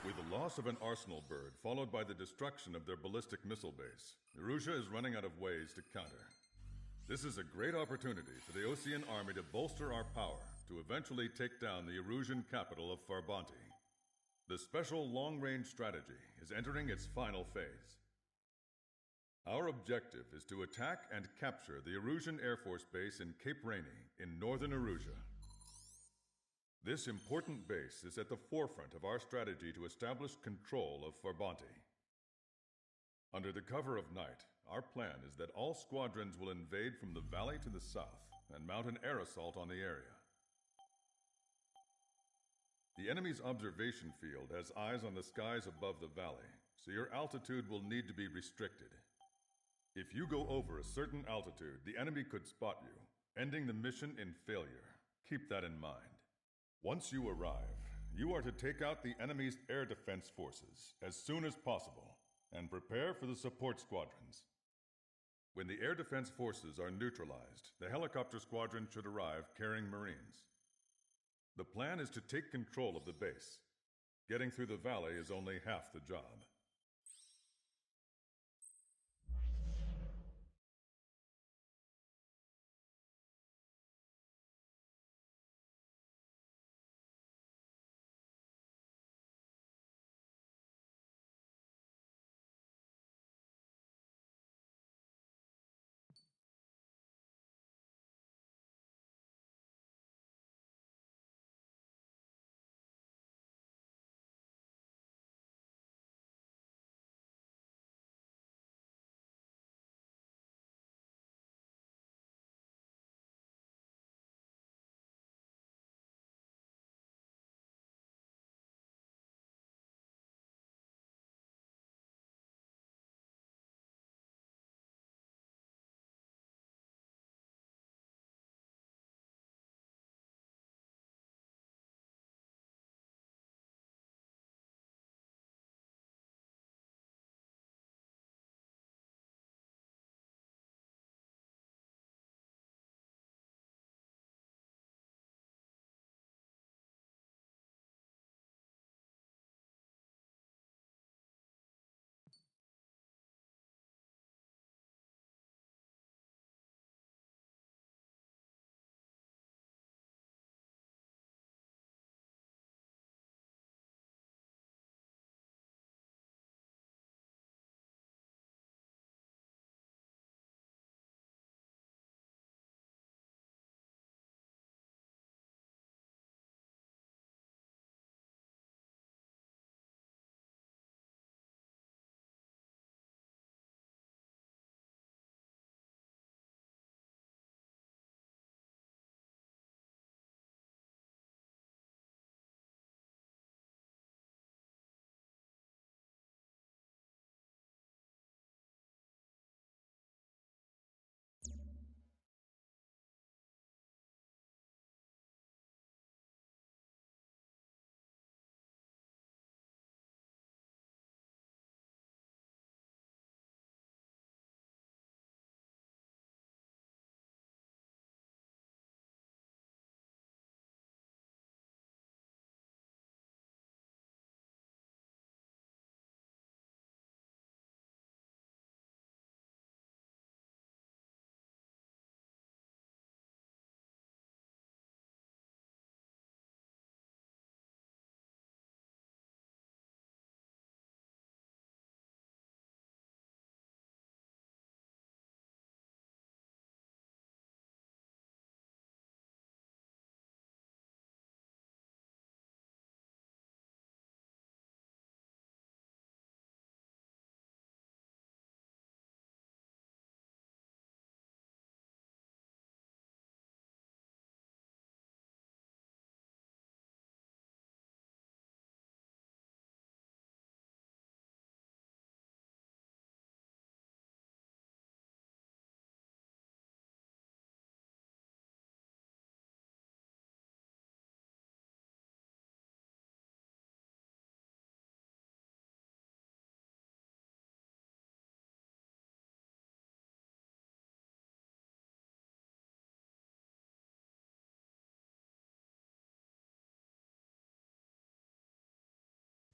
With the loss of an arsenal bird, followed by the destruction of their ballistic missile base, Erusea is running out of ways to counter. This is a great opportunity for the Osean army to bolster our power to eventually take down the Erusian capital of Farbanti. The special long-range strategy is entering its final phase. Our objective is to attack and capture the Erusian Air Force Base in Cape Rainy in northern Erusea. This important base is at the forefront of our strategy to establish control of Farbanti. Under the cover of night, our plan is that all squadrons will invade from the valley to the south and mount an air assault on the area. The enemy's observation field has eyes on the skies above the valley, so your altitude will need to be restricted. If you go over a certain altitude, the enemy could spot you, ending the mission in failure. Keep that in mind. Once you arrive, you are to take out the enemy's air defense forces as soon as possible and prepare for the support squadrons. When the air defense forces are neutralized, the helicopter squadron should arrive carrying Marines. The plan is to take control of the base. Getting through the valley is only half the job.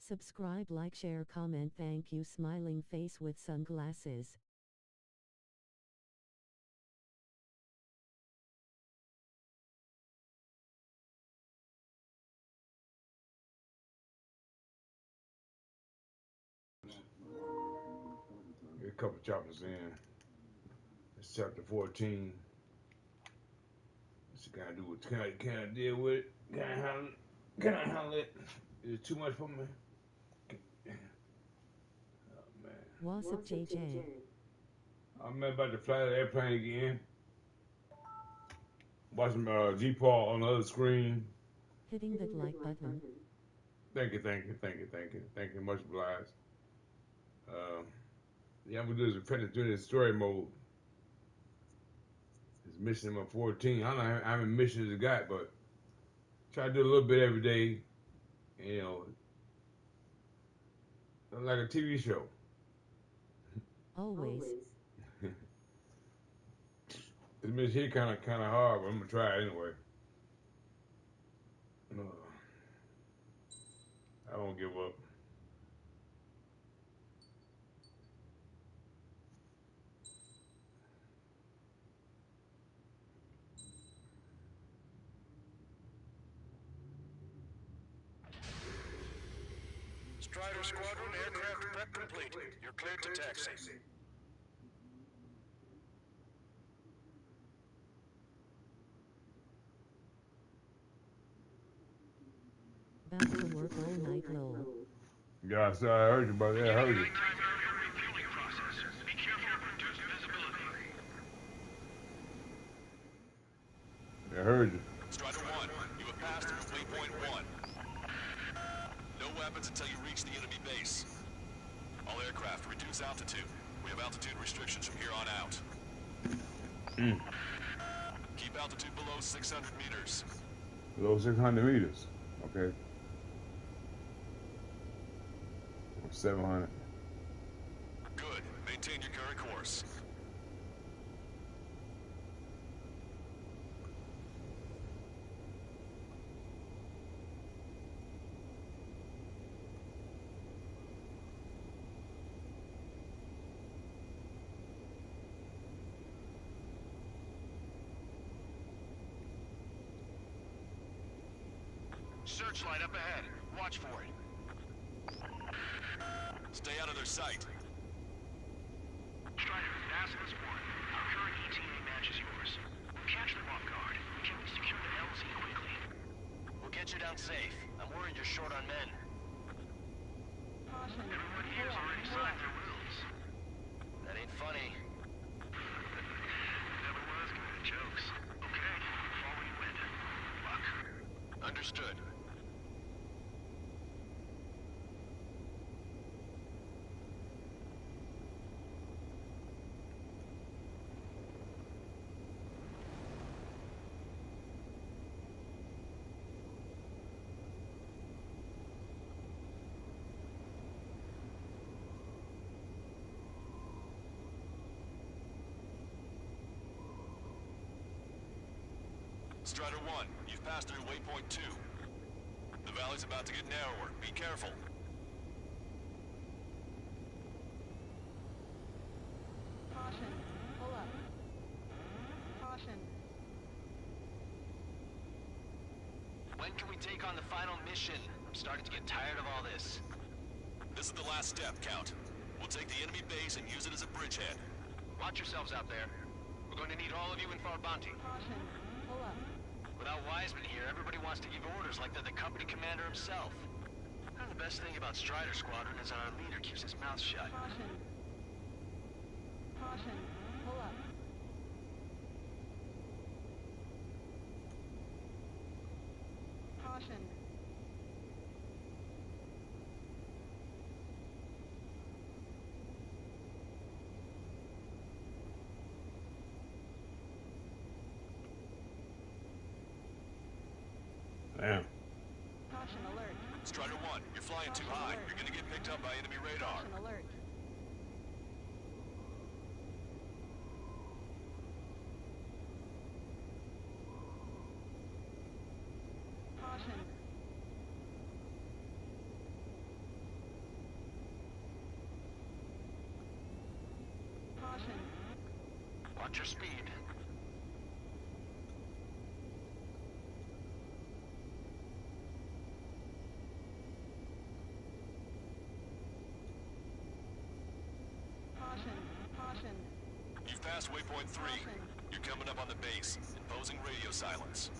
Subscribe, like, share, comment. Thank you. Smiling face with sunglasses. Get a couple chapters in. It's chapter 14. Just kind of do what can I deal with it? Can I handle it? Is it too much for me? Oh man. What's up, JJ? I'm about to fly the airplane again. Watching G-Paul on the other screen. Hitting that like button. Thank you. Much obliged. Yeah, I'm gonna do this story mode. It's mission number 14. I don't know how many missions it got, but try to do a little bit every day. You know, like a TV show. Always. This mission here kind of hard, but I'm gonna try it anyway. I won't give up. Strider Squadron, aircraft prep complete. You're cleared to taxi. Back to work all night low. Yeah, so I heard you about that. I heard you. I heard you. Strider 1, you have passed through waypoint 1. No weapons until you reach the enemy base. All aircraft, reduce altitude. We have altitude restrictions from here on out. Keep altitude below 600 meters. Below 600 meters. Okay. 700. Good. Maintain your current course. Searchlight up ahead. Watch for it. Stay out of their sight. Strider, Basilisk 1. Our current ETA matches yours. We'll catch them off guard. Can we secure the LZ quickly? We'll get you down safe. I'm worried you're short on men. Everyone here's already signed their wills. That ain't funny. Never was good at jokes. Okay, we'll follow you in. Luck. Understood. Strider 1, you've passed through waypoint 2. The valley's about to get narrower. Be careful. Caution. Pull up. Caution. When can we take on the final mission? I'm starting to get tired of all this. This is the last step, Count. We'll take the enemy base and use it as a bridgehead. Watch yourselves out there. We're going to need all of you in Farbanti. Caution. Pull up. Without Wiseman here, everybody wants to give orders like they're the company commander himself. And the best thing about Strider Squadron is our leader keeps his mouth shut. Caution. Caution. Pull up. Caution. Damn. Caution alert. Strider 1, you're flying too high. You're gonna get picked up by enemy radar. Caution alert. Caution. Watch your speed. Caution. Caution. You've passed waypoint 3. You're coming up on the base, imposing radio silence.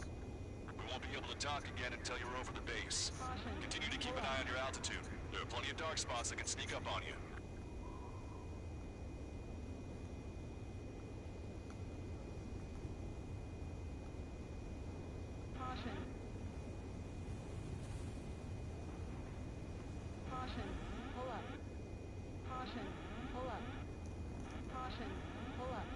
We won't be able to talk again until you're over the base. Caution. Continue to keep an eye on your altitude. There are plenty of dark spots that can sneak up on you. Caution. Caution. Pull up. Caution. Pull up. Caution. Pull up.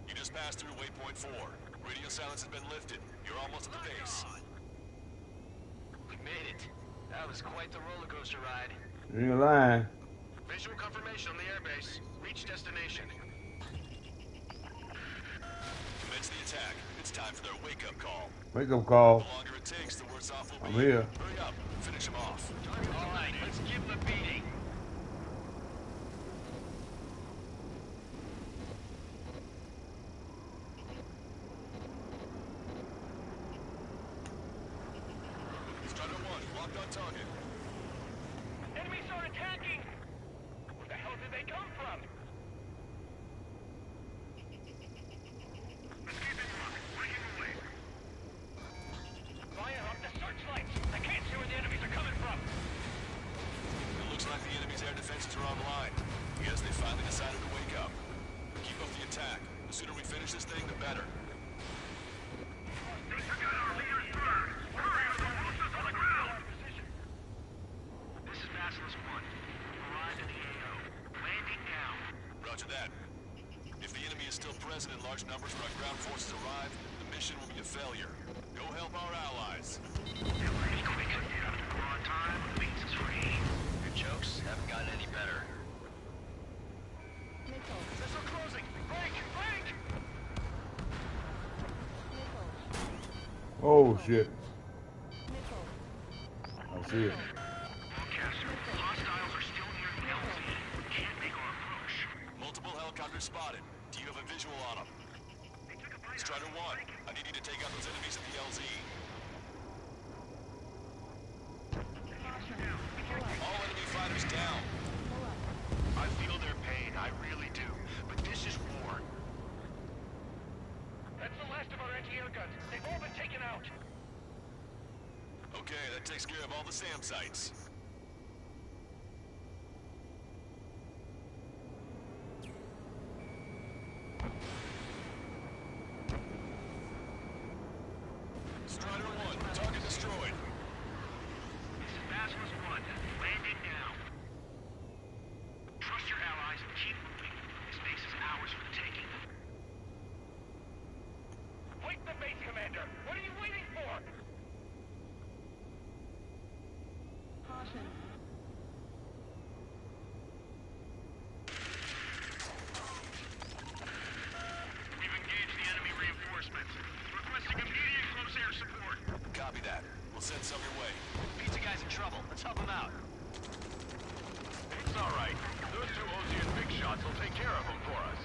You just passed through waypoint 4. Radio silence has been lifted. You're almost at the base. We made it. That was quite the roller coaster ride. You ain't lying. Visual confirmation on the airbase. Reach destination. Commence the attack. It's time for their wake-up call. Wake up call. The longer it takes, the worse off we'll be. I'm here. Hurry up. Finish them off. All right, let's give them a beating. Strider 1, locked on target. Enemies are attacking! Where the hell did they come from? Escaping rock, breaking away. Fire up the searchlights! I can't see where the enemies are coming from! It looks like the enemy's air defenses are online. Yes, they finally decided to wake up. Keep up the attack. The sooner we finish this thing, the better. They took out our leader's bird! Hurry, or they'll lose us on the ground! This is Basilisk 1. Arrived at the AO. Landing now. Roger that. If the enemy is still present in large numbers when our ground forces arrive, the mission will be a failure. Go help our allies. Everybody's quick. We're on time. Means is free. Your jokes haven't gotten any better. Missile. Missile closing! Break! Break! Missile. Oh shit. Missile. I see it. Broadcaster. Hostiles are still near the LZ. Can't make our approach. Multiple helicopters spotted. Do you have a visual on them? They took a bite Strider 1, I need you to take out those enemies at the LZ. Caution. Pull up. All enemy fighters down. Pull up. I feel their pain, I really do. But this is war. That's the last of our anti-air guns. They've all been taken out. Okay, that takes care of all the SAM sites. Strider 1, target destroyed. This is Basilisk 1. Landing now. Trust your allies and keep moving. This base is ours for the taking. Wake the base commander! What are you waiting for? Caution. We've engaged the enemy reinforcements. Requesting immediate close air support. Copy that. We'll send some your way. Pizza guy's in trouble. Let's help him out. It's all right. Those two Ozian big shots will take care of him for us.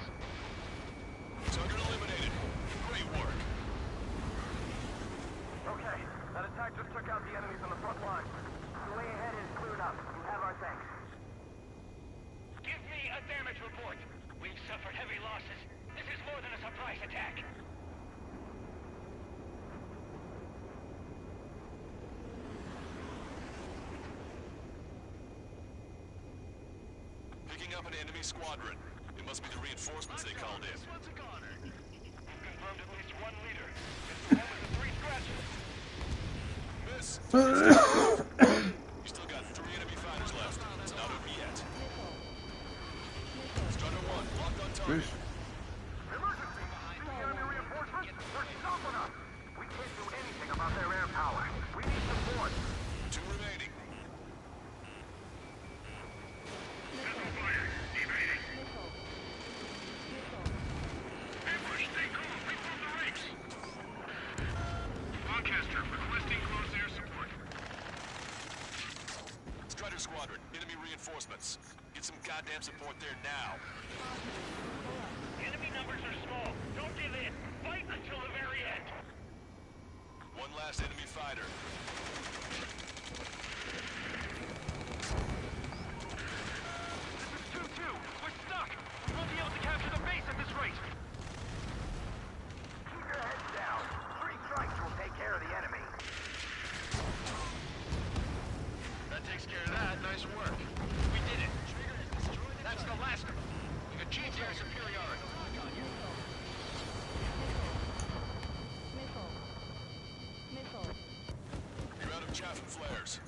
Target eliminated. Great work. Okay, that attack just took out the enemies on the front line. The way ahead is cleared up. You have our thanks. Give me a damage report. We've suffered heavy losses. This is more than a surprise attack. Picking up an enemy squadron. It must be the reinforcements they called in. This one's a goner. We've confirmed at least one leader. It's the one with the 3 scratches. Miss! You still got 3 enemy fighters left. It's not over yet. Strider 1, locked on target. Fish. Emergency! See the enemy reinforcements? They're Ram support there now. The enemy numbers are small. Don't give in. Fight until the very end. One last enemy fighter. This is 2-2. We're stuck. We won't be able to capture the base at this rate. Keep your heads down. 3 strikes will take care of the enemy. That takes care of that. Nice work. We did it. That's the last of them. We've achieved air superiority. Missile. Missile. You're out of chaff and flares.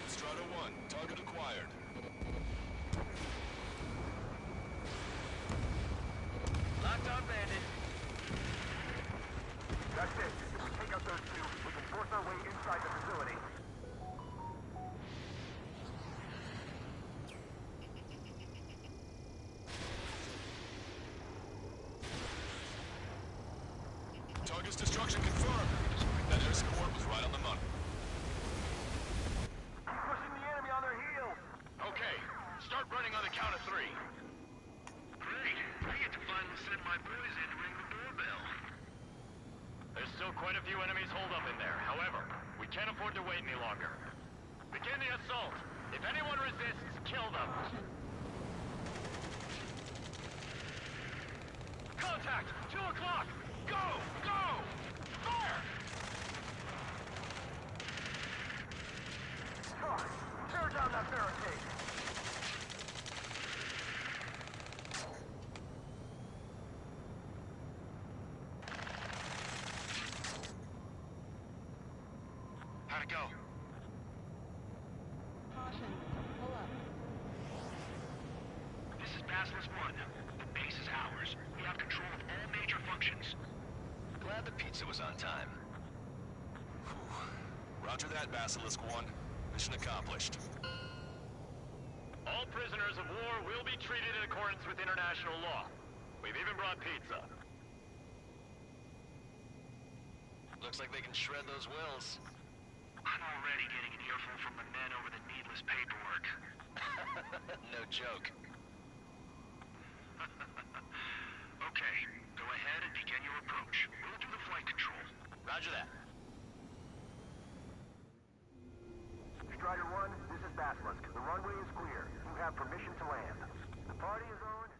Strata 1, target acquired. Locked on bandit. That's it. If we take out those 2, we can force our way inside the facility. Target's destruction confirmed. That air support was right on the money. Keep pushing the enemy on their heels. Okay, start running on the count of 3. Great. I get to finally send my boys in to ring the doorbell. There's still quite a few enemies holed up in there. However, we can't afford to wait any longer. Begin the assault. If anyone resists, kill them. Contact! 2 o'clock! Go! Go! Fire! Talk. Tear down that barricade. How'd it go? Caution. Pull up. This is Basilisk 1. The base is ours. We have control of all major functions. Glad the pizza was on time. Roger that, Basilisk 1. Mission accomplished. All prisoners of war will be treated in accordance with international law. We've even brought pizza. Looks like they can shred those wills. I'm already getting an earful from the men over the needless paperwork. No joke. Okay, go ahead and begin your approach. We'll do the flight control. Roger that. Strider 1, this is Basilisk. The runway is clear. You have permission to land. The party is on.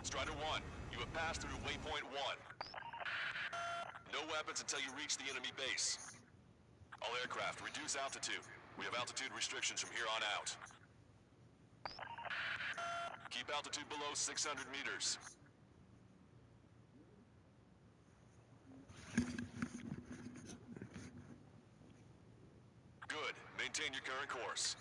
Strider 1, you have passed through waypoint 1. No weapons until you reach the enemy base. All aircraft, reduce altitude. We have altitude restrictions from here on out. Keep altitude below 600 meters. Good. Maintain your current course.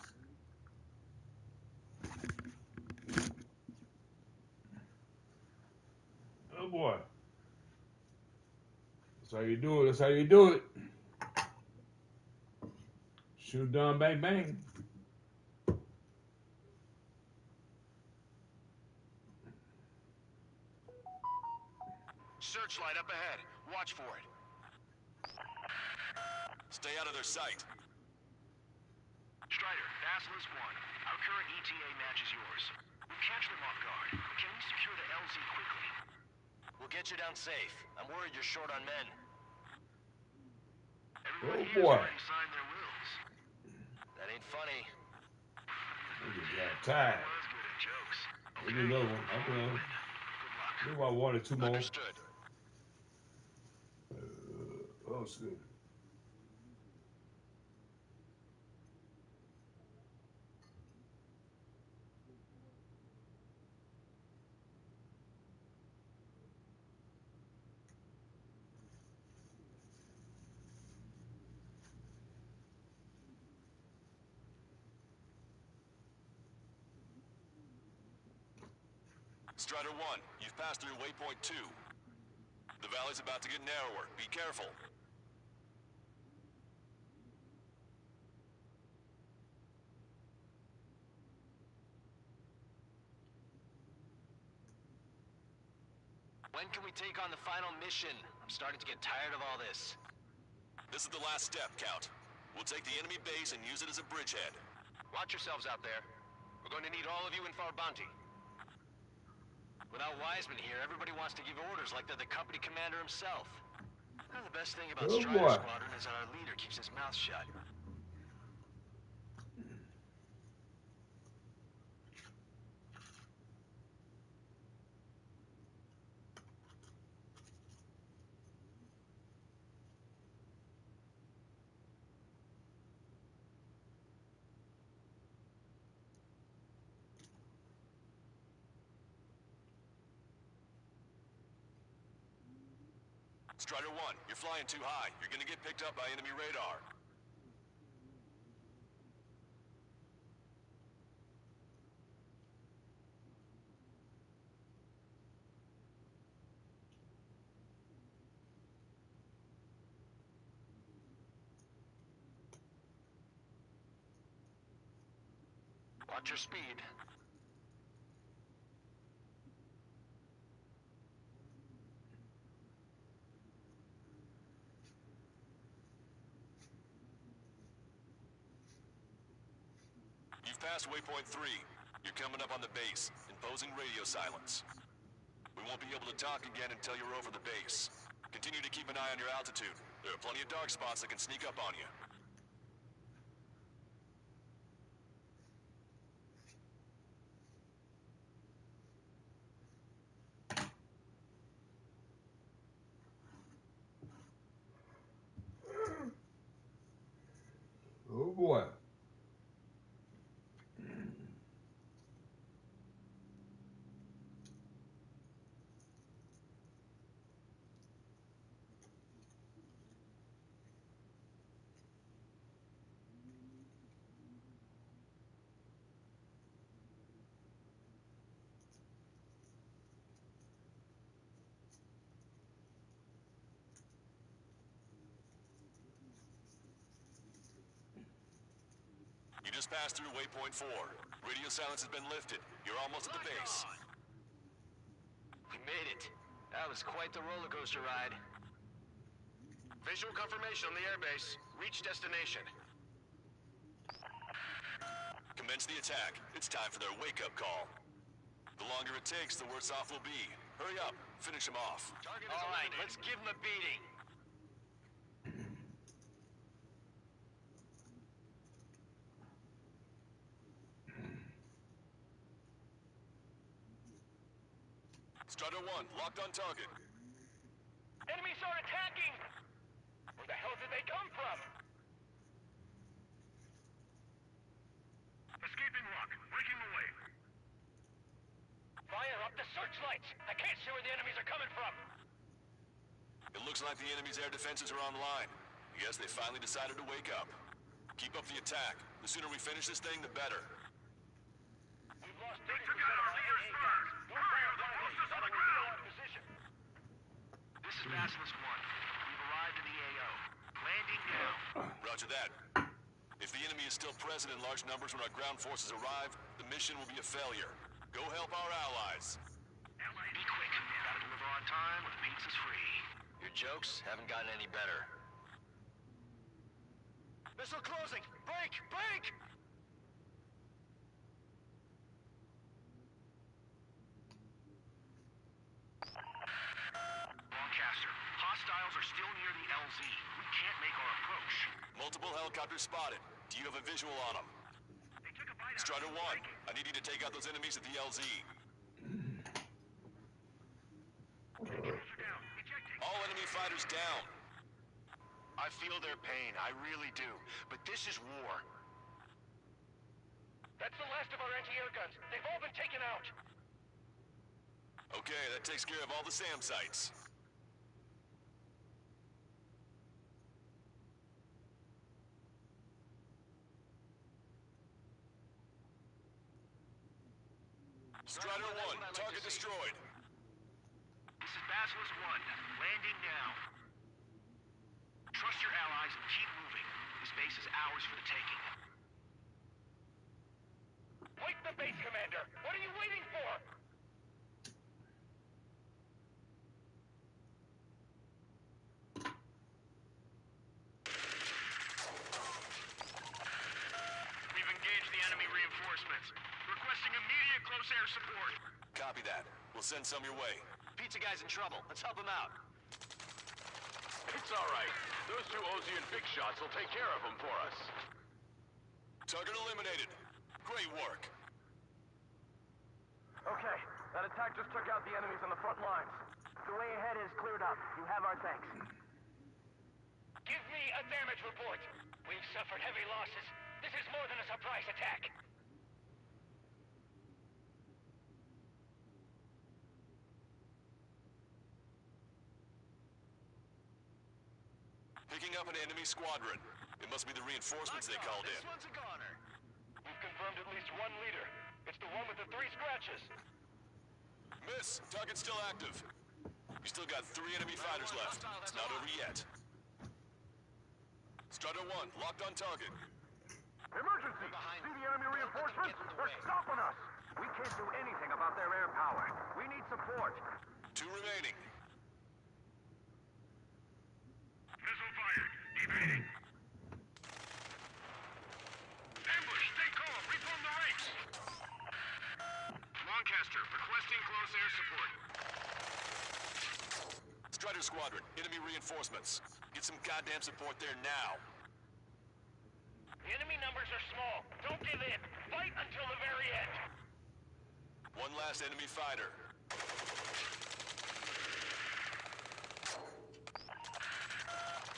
Oh boy. That's how you do it. That's how you do it. Shoot down, bang, bang. Searchlight up ahead. Watch for it. Stay out of their sight. Strider, Basilisk 1. Our current ETA matches yours. We'll catch them off guard. Can we secure the LZ quickly? We'll get you down safe. I'm worried you're short on men. Everyone Oh, here's boy. already signed their wills. That ain't funny. I just got tired. Was good at jokes. Give me another one. Okay. Good luck. Give me one or 2 more. Understood. Oh, it's good. Strider 1, you've passed through waypoint 2. The valley's about to get narrower. Be careful. When can we take on the final mission? I'm starting to get tired of all this. This is the last step, Count. We'll take the enemy base and use it as a bridgehead. Watch yourselves out there. We're going to need all of you in Farbanti. Without Wiseman here, everybody wants to give orders like they're the company commander himself. And the best thing about Oh, Strider boy. Squadron is that our leader keeps his mouth shut. Strider 1, you're flying too high. You're gonna get picked up by enemy radar. Watch your speed. You've passed waypoint 3. You're coming up on the base, imposing radio silence. We won't be able to talk again until you're over the base. Continue to keep an eye on your altitude. There are plenty of dark spots that can sneak up on you. Oh boy. You just passed through waypoint 4. Radio silence has been lifted. You're almost at the base. We made it. That was quite the roller coaster ride. Visual confirmation on the airbase. Reach destination. Commence the attack. It's time for their wake-up call. The longer it takes, the worse off we'll be. Hurry up. Finish them off. All right, let's give them a beating. Strider 1, locked on target. Enemies are attacking! Where the hell did they come from? Escaping rock, breaking away. Fire up the searchlights! I can't see where the enemies are coming from! It looks like the enemy's air defenses are online. I guess they finally decided to wake up. Keep up the attack. The sooner we finish this thing, the better. We've lost 30% of our AA guns. Don't fire on these until we heal our position. This is Basilisk 1. We've arrived in the AO. Landing now. Roger that. If the enemy is still present in large numbers when our ground forces arrive, the mission will be a failure. Go help our allies. Be quick. Gotta deliver on time or the pizza's free. Your jokes haven't gotten any better. Missile closing! Break! Break! Lancaster, hostiles are still near the LZ. We can't make our approach. Multiple helicopters spotted. Do you have a visual on them? They took a bite out Strider of 1, I need you to take out those enemies at the LZ. down. Ejecting. All enemy fighters down. I feel their pain, I really do. But this is war. That's the last of our anti-air guns. They've all been taken out. Okay, that takes care of all the SAM sites. Strider 1, target destroyed. This is Basilisk 1, landing now. Trust your allies and keep moving. This base is ours for the taking. Wake the base commander! What are you waiting for? We'll send some your way. Pizza guy's in trouble. Let's help him out. It's all right. Those two Ozian big shots will take care of them for us. Target eliminated. Great work. Okay, that attack just took out the enemies on the front lines. The way ahead is cleared up. You have our thanks. Give me a damage report. We've suffered heavy losses. This is more than a surprise attack. Picking up an enemy squadron. It must be the reinforcements they called in. This one's a goner. We've confirmed at least one leader. It's the one with the 3 scratches. Miss, target's still active. We still got 3 enemy fighters left. It's not over yet. Strider 1, locked on target. Emergency! See the enemy reinforcements? They're stopping us! We can't do anything about their air power. We need support. 2 remaining. Missile fired. Evading. Ambush, stay calm. Reform the ranks. Lancaster, requesting close air support. Strider Squadron, enemy reinforcements. Get some goddamn support there now. The enemy numbers are small. Don't give in. Fight until the very end. One last enemy fighter.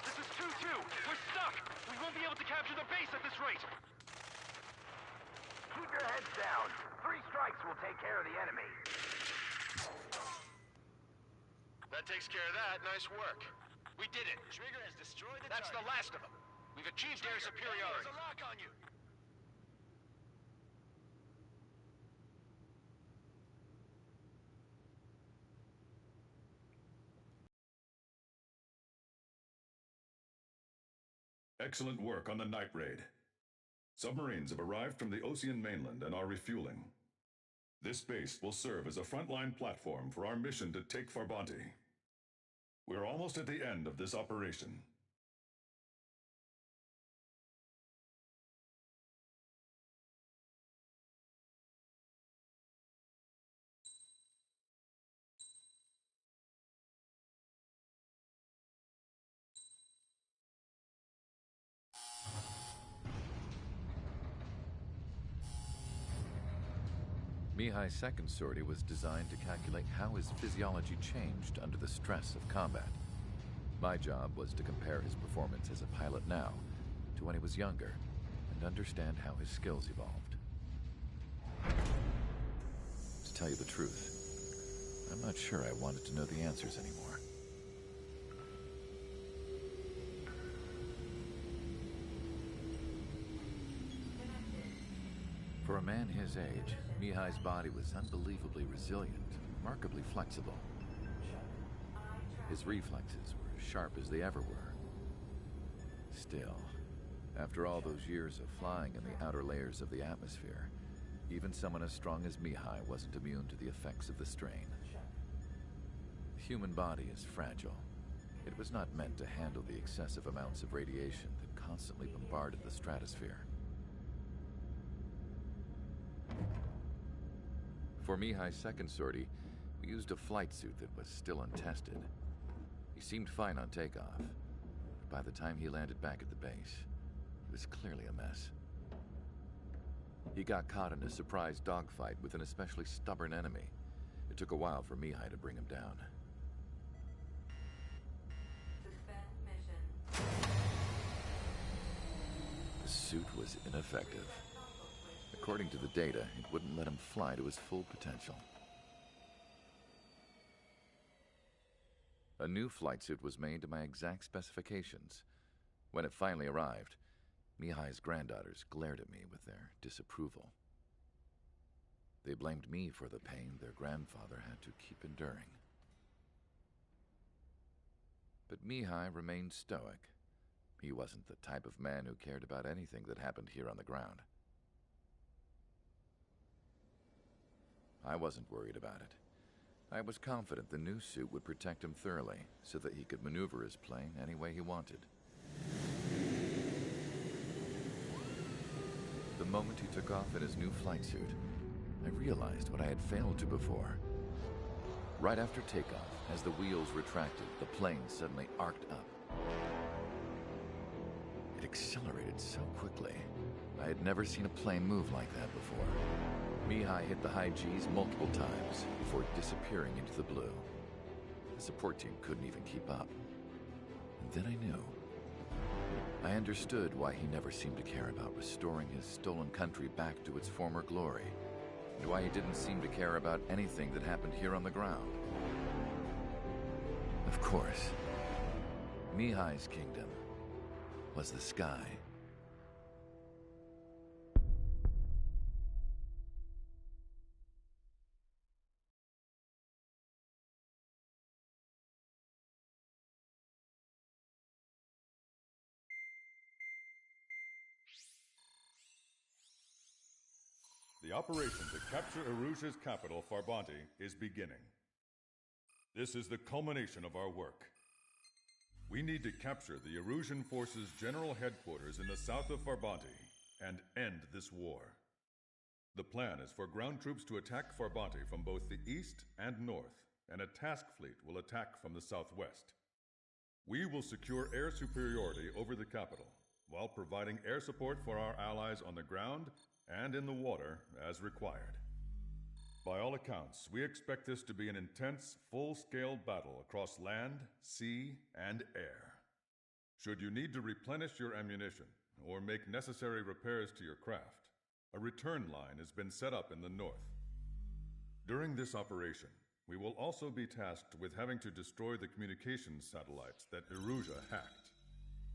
This is 2-2. We're stuck. We won't be able to capture the base at this rate. Keep your heads down. 3 strikes will take care of the enemy. That takes care of that. Nice work. We did it. Trigger has destroyed the That's the last of them. We've achieved air superiority. There's a lock on you. Excellent work on the night raid. Submarines have arrived from the Ocean mainland and are refueling. This base will serve as a frontline platform for our mission to take Farbanti. We're almost at the end of this operation. Mihai's second sortie was designed to calculate how his physiology changed under the stress of combat. My job was to compare his performance as a pilot now to when he was younger and understand how his skills evolved. To tell you the truth, I'm not sure I wanted to know the answers anymore. For a man his age, Mihai's body was unbelievably resilient, remarkably flexible. His reflexes were as sharp as they ever were. Still, after all those years of flying in the outer layers of the atmosphere, even someone as strong as Mihai wasn't immune to the effects of the strain. The human body is fragile. It was not meant to handle the excessive amounts of radiation that constantly bombarded the stratosphere. For Mihai's second sortie, we used a flight suit that was still untested. He seemed fine on takeoff, but by the time he landed back at the base, it was clearly a mess. He got caught in a surprise dogfight with an especially stubborn enemy. It took a while for Mihai to bring him down. Suspend mission. The suit was ineffective. According to the data, it wouldn't let him fly to his full potential. A new flight suit was made to my exact specifications. When it finally arrived, Mihai's granddaughters glared at me with their disapproval. They blamed me for the pain their grandfather had to keep enduring. But Mihai remained stoic. He wasn't the type of man who cared about anything that happened here on the ground. I wasn't worried about it. I was confident the new suit would protect him thoroughly so that he could maneuver his plane any way he wanted. The moment he took off in his new flight suit, I realized what I had failed to before. Right after takeoff, as the wheels retracted, the plane suddenly arced up. It accelerated so quickly. I had never seen a plane move like that before. Mihai hit the high G's multiple times before disappearing into the blue. The support team couldn't even keep up. And then I knew. I understood why he never seemed to care about restoring his stolen country back to its former glory, and why he didn't seem to care about anything that happened here on the ground. Of course, Mihai's kingdom was the sky. The operation to capture Erusia's capital, Farbanti, is beginning. This is the culmination of our work. We need to capture the Erusian forces' general headquarters in the south of Farbanti and end this war. The plan is for ground troops to attack Farbanti from both the east and north, and a task fleet will attack from the southwest. We will secure air superiority over the capital, while providing air support for our allies on the ground and in the water as required. By all accounts, we expect this to be an intense, full-scale battle across land, sea, and air. Should you need to replenish your ammunition or make necessary repairs to your craft, a return line has been set up in the north. During this operation, we will also be tasked with having to destroy the communications satellites that Erusia hacked.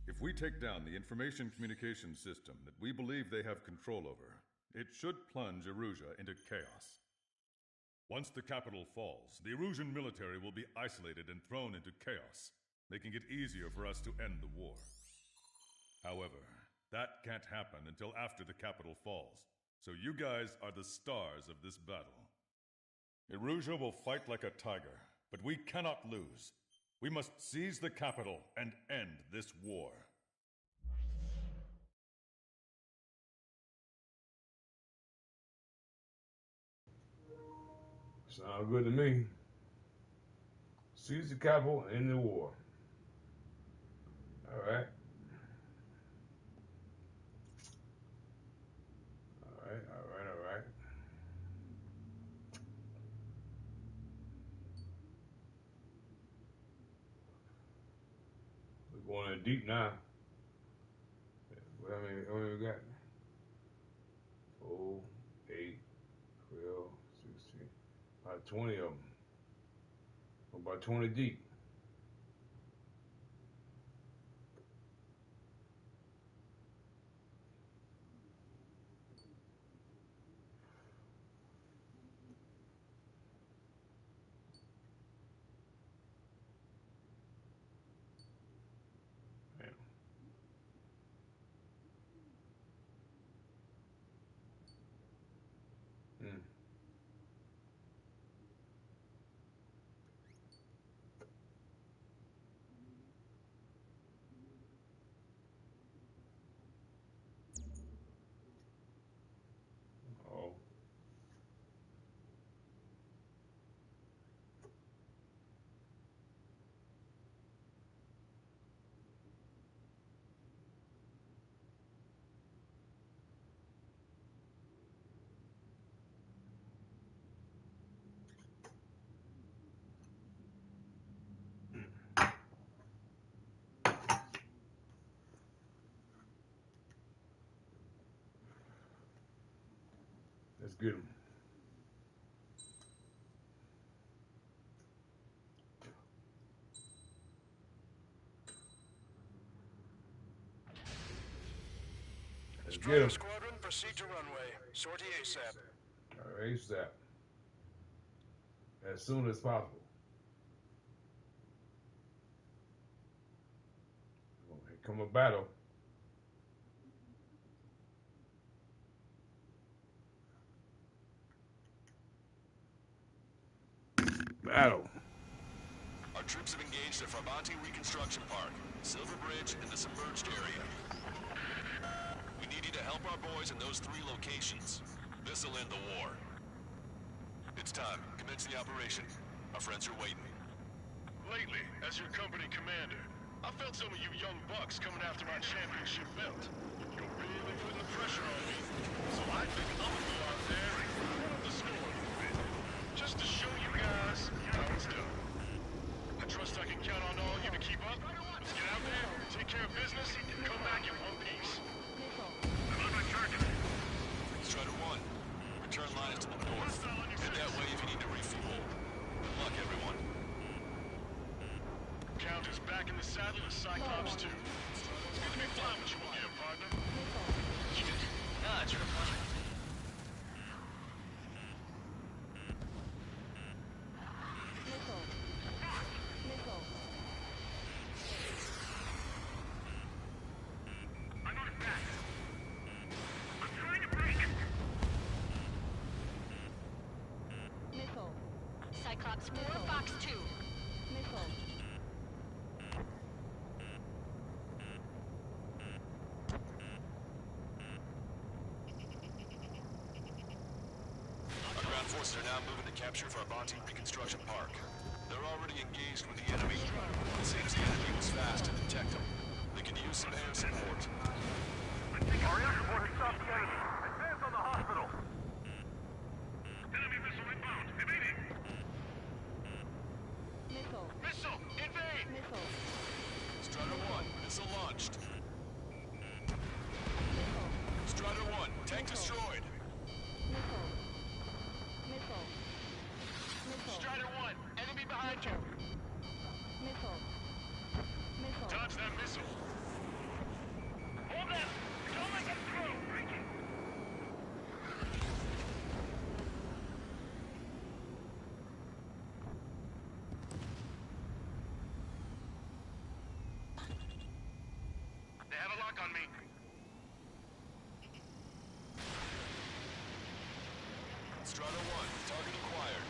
If we take down the information communication system that we believe they have control over, it should plunge Erusia into chaos. Once the capital falls, the Erusian military will be isolated and thrown into chaos, making it easier for us to end the war. However, that can't happen until after the capital falls, so you guys are the stars of this battle. Erusia will fight like a tiger, but we cannot lose. We must seize the capital and end this war. Sounds good to me. Seize the capital and end the war. All right. All right. We're going in deep now. How many we got? 4, 8, 12, 16. About 20 of them. About 20 deep. Let's get them. Let's get them. Squadron, proceed to runway. Sortie ASAP. All right, ASAP. As soon as possible. Here come a battle. Battle. Our troops have engaged at Farbanti Reconstruction Park, Silver Bridge, and the submerged area. We need you to help our boys in those 3 locations. This'll end the war. It's time. Commence the operation. Our friends are waiting. Lately, as your company commander, I felt some of you young bucks coming after my championship belt. You're really putting the pressure on me. So I think I'm gonna go out there and run up the score a little bit. Just to show you guys how it's done. I trust I can count on all of you to keep up. Let's get out there, take care of business, and come back in one piece. I'm on my target. Strider 1, return line is to the north. Head that way if you need to refuel. Good luck, everyone. Count is back in the saddle as Cyclops 2. It's good to be flying with you again, partner. It's your pleasure. I'm on back. I'm trying to break. Missile. Cyclops 4, Fox 2. Missile. Our ground forces are now moving to capture Farbanti Reconstruction Park. They're already engaged with the enemy. It seems the enemy was fast to detect them. They can use some air support. Our air support has stopped the enemy. Advance on the hospital. Enemy missile inbound. Evading. Missile. Missile! Invade! Missile. Strider 1, missile launched. Missile. Strider 1, tank destroyed. Missile. Missile. Missile. Strider 1, enemy behind you. Missile. Missile. Dodge that missile. Hold them! Don't let them through! Break it! They have a lock on me. Strider 1, target acquired.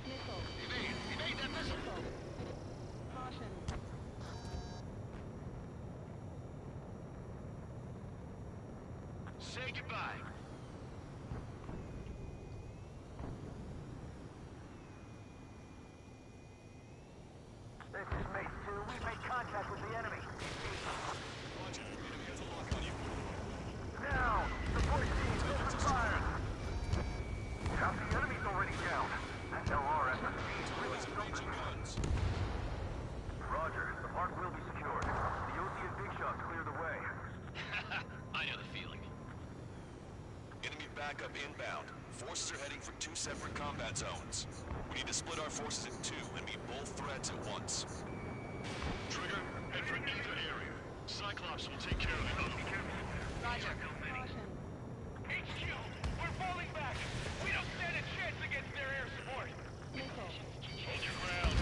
Missile. Evade that missile! Caution. Say goodbye. This is Base 2. We've made contact with the enemy. Roger, enemy has a lock on you. Now, support team, open fire. Half the enemy's already down. That LRSSC is really Ranging something. guns. Roger, the park will be secured. The OC and Big Shots clear the way. I know the feeling. Enemy backup inbound. Forces are heading for 2 separate combat zones. We need to split our forces in 2 and meet both threats at once. Trigger, head for either area. Cyclops will take care of the other. Roger. Caution. HQ, we're falling back. We don't stand a chance against their air support. Missile. Hold your ground.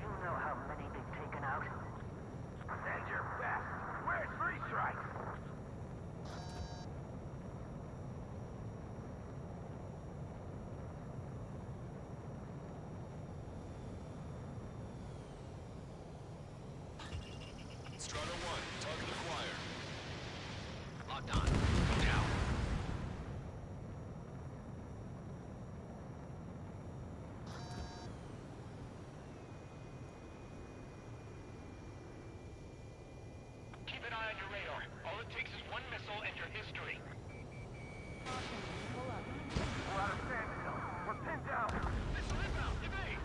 You know how many they've taken out? Send your best. Where's 3 strikes? Strider 1, target acquired. Locked on. Down. Keep an eye on your radar. All it takes is one missile and your history. Caution. Pull up. We're out of standstill. We're pinned down. Missile inbound. Evade.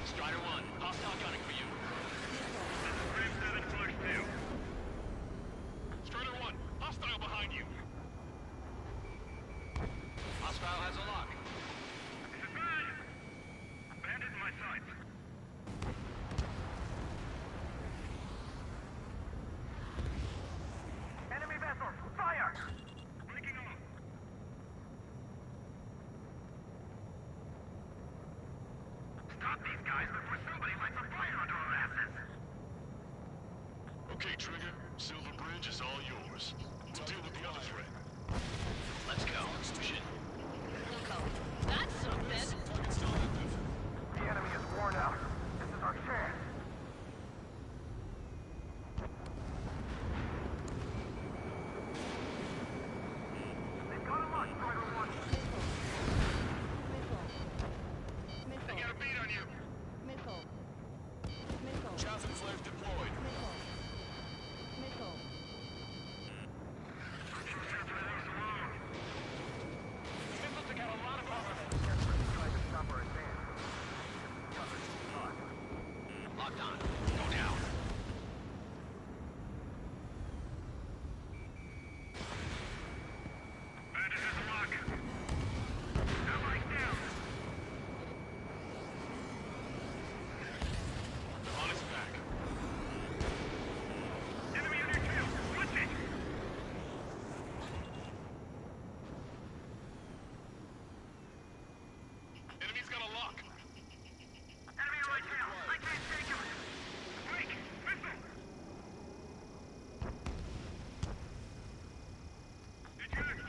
Strider 1, hostile gunning for you. Brave 7 Flash 2. Strider 1, hostile behind you. Hostile has a lock. This is bad. Bandit in my sights. Enemy vessels, fire! Breaking off. Stop these guys before somebody lights a fire under our asses! Okay, Trigger. Silver Bridge is all yours. to deal with the other threat. Let's go. Mission. Luco, that's something. Target still active. The enemy is worn out. This is our chance. They've got him locked, Strider 1. Missile. Missile. They got a beat on you. Missile. Missile. Chaff and flares deployed. Missile. Missile. Missiles have got a lot of armament. Trying to stop our advance. Cover. On. Locked on. Go down. Bandit has a lock. Allies down. On his back. Enemy on your tail. Switch it. Enemy's got a lock. Enemy right now. I can't take him. Break. Missile.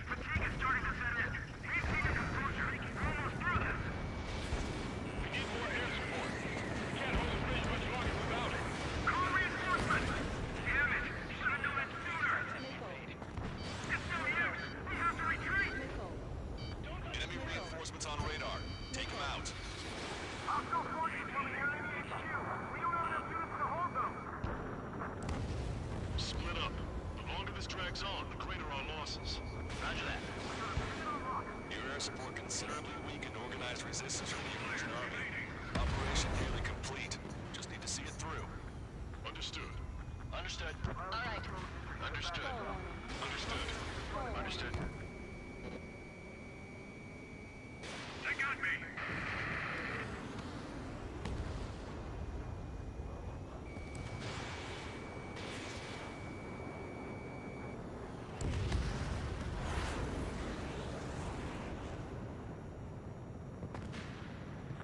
Fatigue is starting to set in. Maintain your composure. We're almost through this. We need more air support. We can't hold the bridge much longer without it. Call reinforcements. Damn it. Should have known it sooner. Missile. It's no use. We have to retreat. Missile. Enemy reinforcements on radar. Take them out. Hostile forces coming near enemy HQ. We don't have enough units to hold them. Split up. The longer this drags on, the greater our losses. Roger that. Your air support considerably weakened organized resistance from the Emergent Army. Operation nearly complete. Just need to see it through. Understood. Understood. All right. Understood. Follow on. Understood. Follow on. Understood. They got me!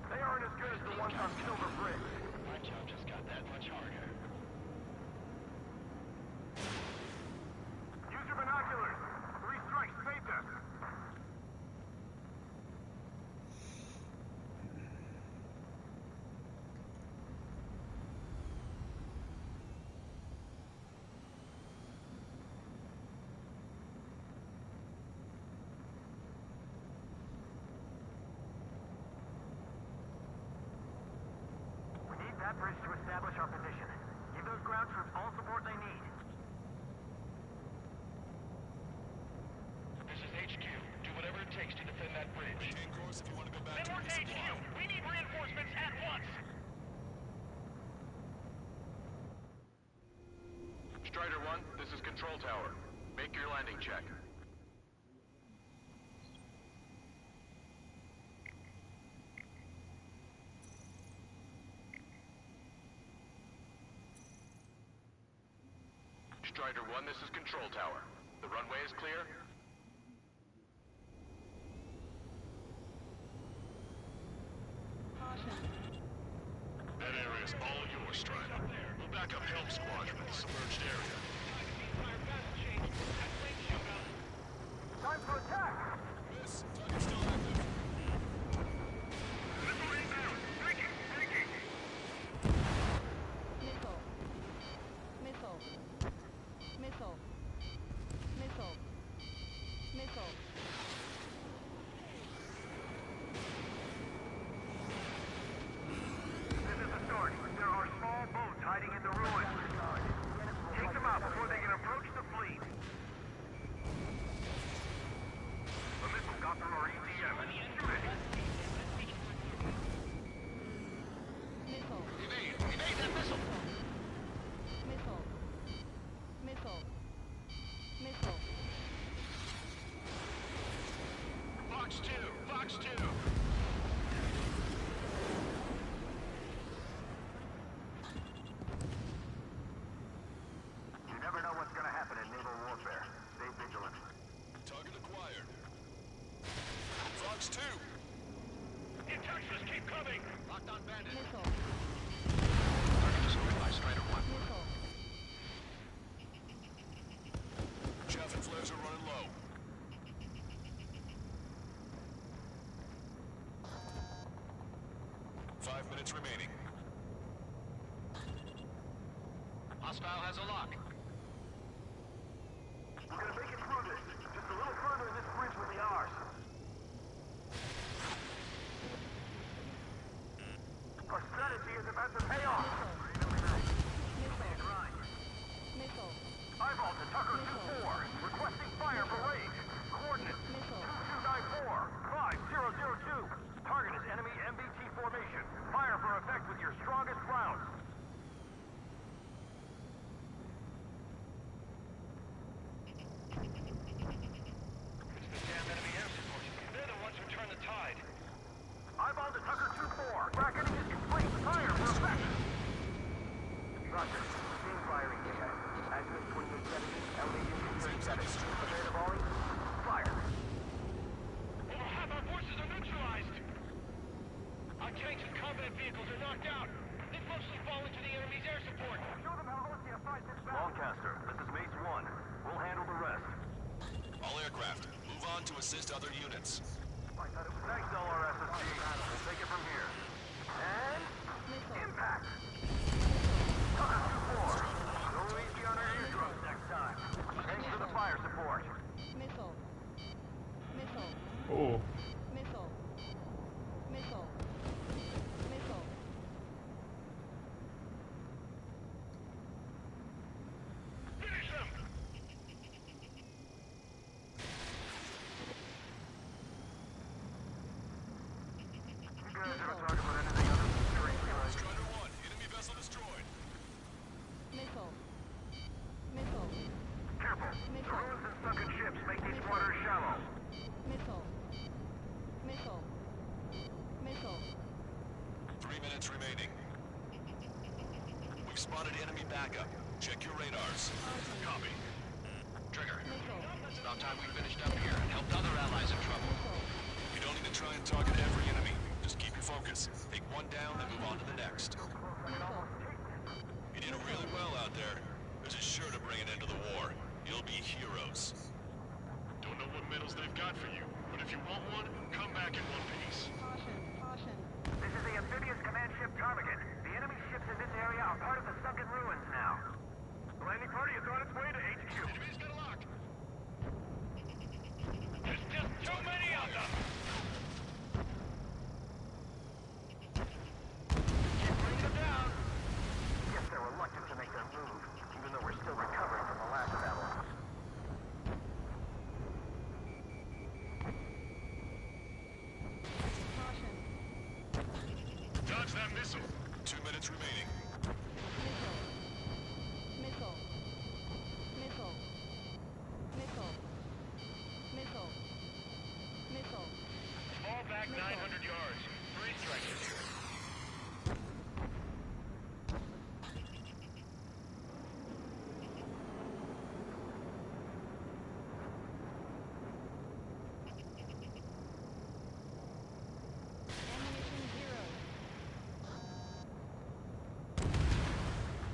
They aren't as good as the ones on Silver Bridge. My job just got that much harder. Use your binoculars. 3 strikes saved us. We need that bridge to establish our position. Give those ground troops all support they need. This is HQ. Do whatever it takes to defend that bridge. Maintain course if you want to go back to HQ. We need reinforcements at once. Strider 1, this is Control Tower. Make your landing check. Strider 1, this is Control Tower. The runway is clear? Caution. That area is all yours, Strider. We'll back up Helm Squadron in the submerged area. Time to attack! Miss, target still active. Missile inbound. Breaking. Missile. Missile. Missile. Missile. Missile. This is authority. There are small boats hiding in the ruins. Take them out before they can approach the fleet. The missile got through our ECM. Shoot it! Missile. Evade that missile! Missile. Missile. Missile. Fox 2! Fox 2! You never know what's gonna happen in naval warfare. Stay vigilant. Target acquired. Fox 2! In Texas, keep coming! Locked on Bandit. Missile. Target destroyed by Strider 1. Missile. Chaff and minutes remaining. Hostile has a lock. We're gonna make it through this. Just a little further and this bridge will be ours. Our strategy is about to pay off. Missile. Eyeball to Tucker 2-4. Requesting fire for range. Coordinates 2294 5002. Target is enemy MBT formation. Fire for effect with your strongest rounds. It's the damn enemy air support. They're the ones who turn the tide. Eyeball to Tucker 2-4. Bracketing is complete. Fire for effect. Roger. Team firing data. Azimuth 2870. Elevation 37. Prepare to volley. Fire. Over half our forces are neutralized. Our tanks and combat vehicles are knocked out. They've mostly fallen to the enemy's air support. Show them how Osea fights this battle. Longcaster, this is Mace 1. We'll handle the rest. All aircraft, move on to assist other units. Thanks, LRSSG. We'll take it from here. And... impact! Tucker 2-4. Go easy on our eardrums next time. Thanks for the fire support. Missile. Missile. Oh. Missile. Missile. Missile. Finish them! You guys ever talk about anything other than straight guys? Strider 1, enemy vessel destroyed. Missile. Missile. Careful. Missile. Crews and sunken ships make these waters shallow. Missile. Missile. Missile. 3 minutes remaining. We've spotted enemy backup. Check your radars. Copy. Trigger. Missile. It's about time we finished up here and helped other allies in trouble. You don't need to try and target every enemy. Just keep your focus. Take one down, then move on to the next. Missile. You did really well out there. This is sure to bring an end to the war. You'll be heroes. Don't know what medals they've got for you, but if you want one, come back in one piece. Caution. Caution. This is the amphibious command ship Ptarmigan. The enemy ships in this area are part of the sunken ruins now. Landing party is on its way to HQ. Enemy's got a lock. There's just too many of them! Keep bringing them down! Guess they're reluctant to make their move, even though we're still recovering from the last battle. Caution. Dodge that missile! 2 minutes remaining. Missile. Missile. Missile. Missile. Missile. Missile. Fall back 900 yards. 3 strikers here. Ammunition 0.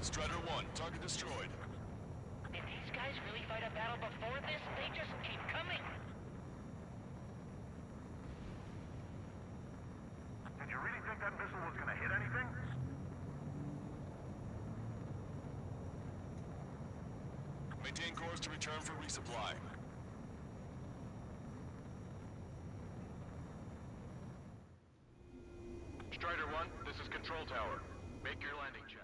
Strider 1, target destroyed. If these guys really fight a battle before this, they just keep coming. Did you really think that missile was gonna hit anything? Maintain course to return for resupply. Strider 1, this is Control Tower. Make your landing check.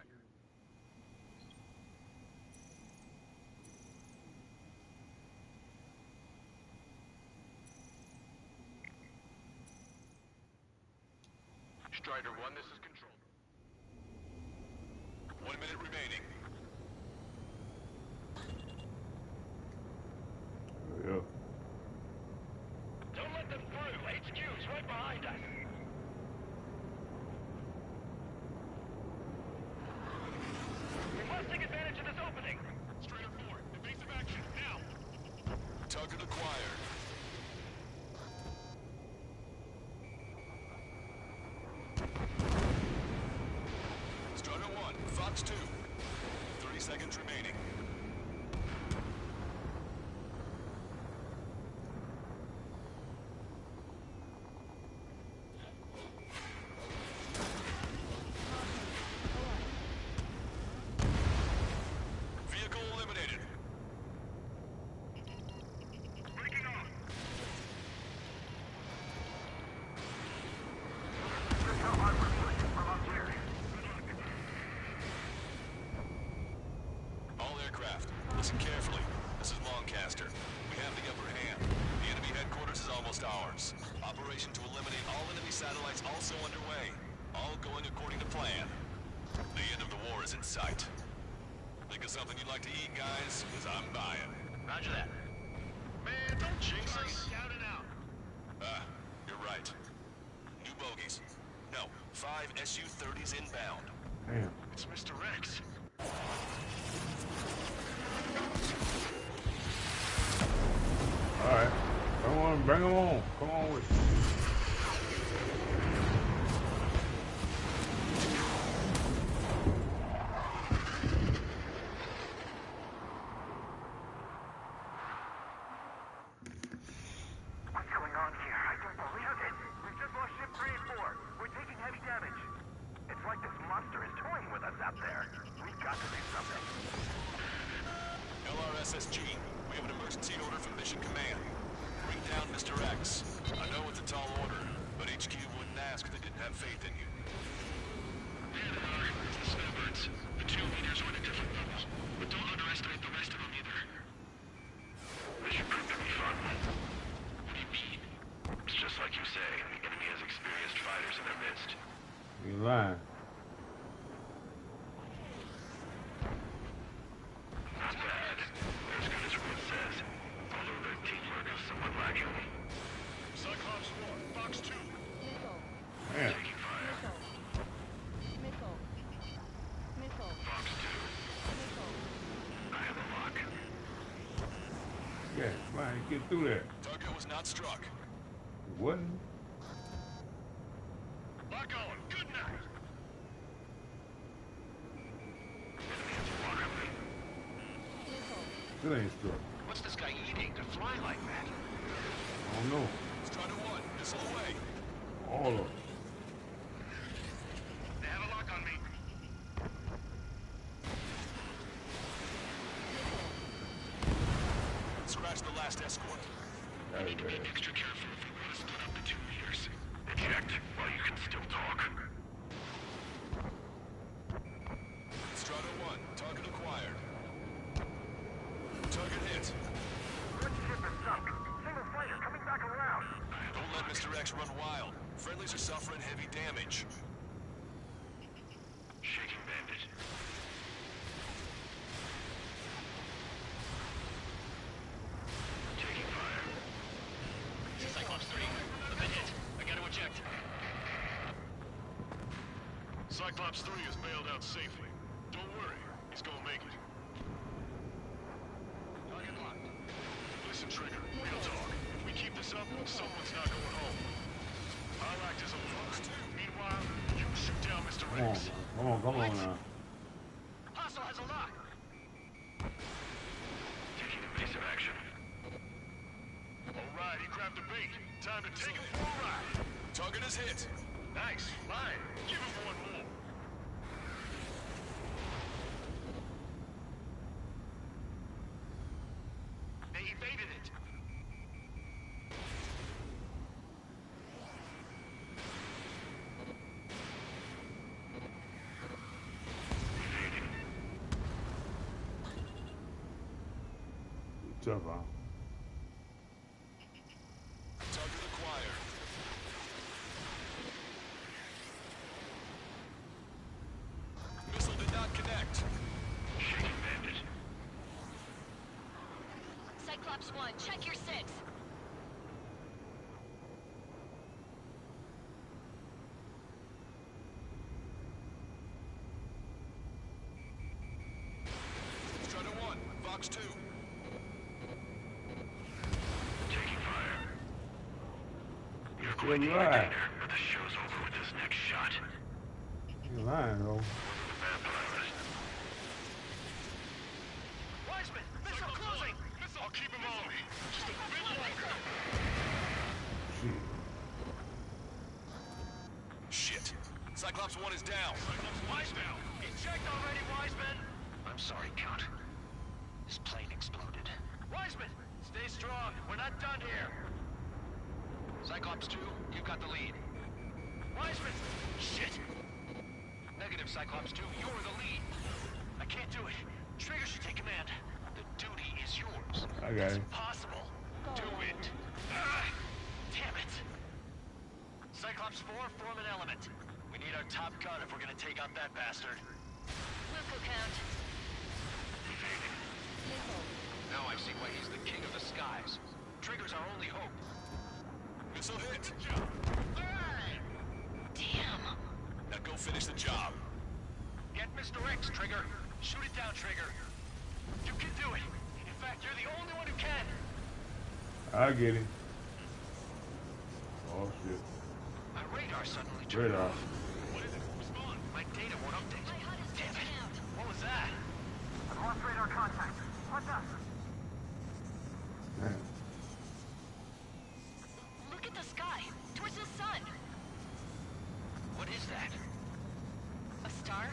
Strider 1, this is Control. 1 minute remaining. Yeah. Don't let them through. HQ's right behind us. We must take advantage of this opening. Strider 4, evasive action, now. Target acquired. Strider 1, Fox 2. 30 seconds remaining. Listen carefully. This is Lancaster. We have the upper hand. The enemy headquarters is almost ours. Operation to eliminate all enemy satellites also underway. All going according to plan. The end of the war is in sight. Think of something you'd like to eat, guys? Because I'm buying. Roger that. Man, don't jinx us. Down and out. You're right. New bogeys. No, 5 Su-30s inbound. Damn. It's Mr. Rex. All right. Come on, bring them on. Come on with me. What's going on here? I don't believe it. We've just lost ship 3 and 4. We're taking heavy damage. It's like this monster is toying with us out there. We've got to do something. LRSSG, we have an emergency order from Mission Command. Bring down Mr. X. I know it's a tall order, but HQ wouldn't ask if they didn't have faith in you. Yeah, they are. It's the snowbirds. The 2 leaders are at a different level. But don't underestimate the rest of them either. This should prove to be fun. What do you mean? It's just like you say. The enemy has experienced fighters in their midst. You lying. Not bad. They're as good as everyone says. Although their teamwork is somewhat lacking. Cyclops 1, Fox 2. Missile. Man. Taking fire. Missile. Missile. Fox 2. Missile. I have a lock. Yeah, man, get through there. Target was not struck. It wasn't? Lock on. Good night. Enemy has a lock on me. Missile. Still ain't struck. What's this guy eating to fly like that? I don't know. Strider 1, missile away. All of them. They have a lock on me. Scratch the last escort. That is bad. Extra careful if we want to split up the 2 leaders. Eject while you can still talk. Strider 1, target acquired. Target hit. Good ship is sunk. Single fighter coming back around. Don't let Mr. X run wild. Friendlies are suffering heavy damage. Shaking bandit. Taking fire. Cyclops 3, I've been hit. I gotta eject. Cyclops 3 is bailed out safely. Don't worry, he's gonna make it. Target locked. Listen, Trigger, real talk. If we keep this up, someone's not going home. I'll act as a lock. Meanwhile, you shoot down Mr. Come on, Rex. come on now. Hostile has a lock. Taking evasive action. All right, he grabbed the bait. Time to take him for a ride. Target is hit. Nice. Line. Give him one more. They evaded it. Evading. Tough, huh? Target acquired. Missile did not connect. Shaking bandit. Cyclops 1, check your 6. Strider 1, Fox 2. Taking fire. You're Still quite the alive. entertainer, but the show's over with this next shot. You lying, though. Vampires. Wiseman! Missile closing! I'll keep him on me. Just a bit longer. Shit. Shit. Cyclops 1 is down. Wiseman! Eject already, Wiseman! I'm sorry, Count. This plane exploded. Wiseman! Stay strong. We're not done here. Cyclops 2, you got the lead. Wiseman! Shit! Negative, Cyclops 2, you're the lead. I can't do it. Trigger should take command. Then do is yours. I got it. Impossible. Do it. Damn it. Cyclops 4, form an element. We need our top gun if we're gonna take out that bastard. Wilco count. Now I see why he's the king of the skies. Trigger's our only hope. Missile hit. Damn. Now go finish the job. Get Mr. X, Trigger. Shoot it down, Trigger. You can do it. In fact, you're the only one who can. I get it. Oh shit. My radar suddenly turned Radar. off. What is it? Respond. My data won't update. My HUD is Damn it. out. What was that? I've lost radar contact. What's up? Damn. Look at the sky. Towards the sun. What is that? A star?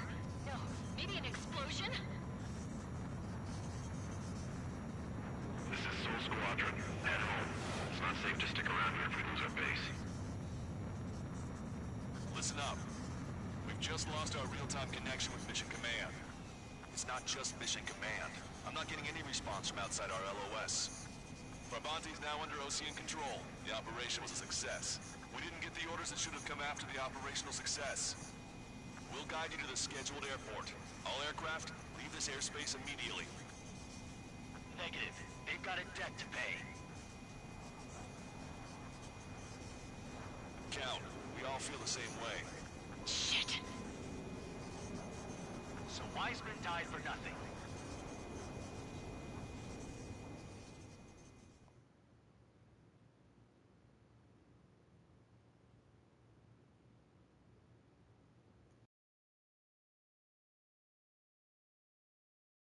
No. Maybe an explosion? This is Soul Squadron. Head home. It's not safe to stick around here if we lose our base. Listen up. We've just lost our real-time connection with Mission Command. It's not just Mission Command. I'm not getting any response from outside our LOS. Brabant's now under Osean control. The operation was a success. We didn't get the orders that should have come after the operational success. We'll guide you to the scheduled airport. All aircraft, leave this airspace immediately. Negative. They've got a debt to pay. Count, we all feel the same way. Shit. So Wiseman died for nothing.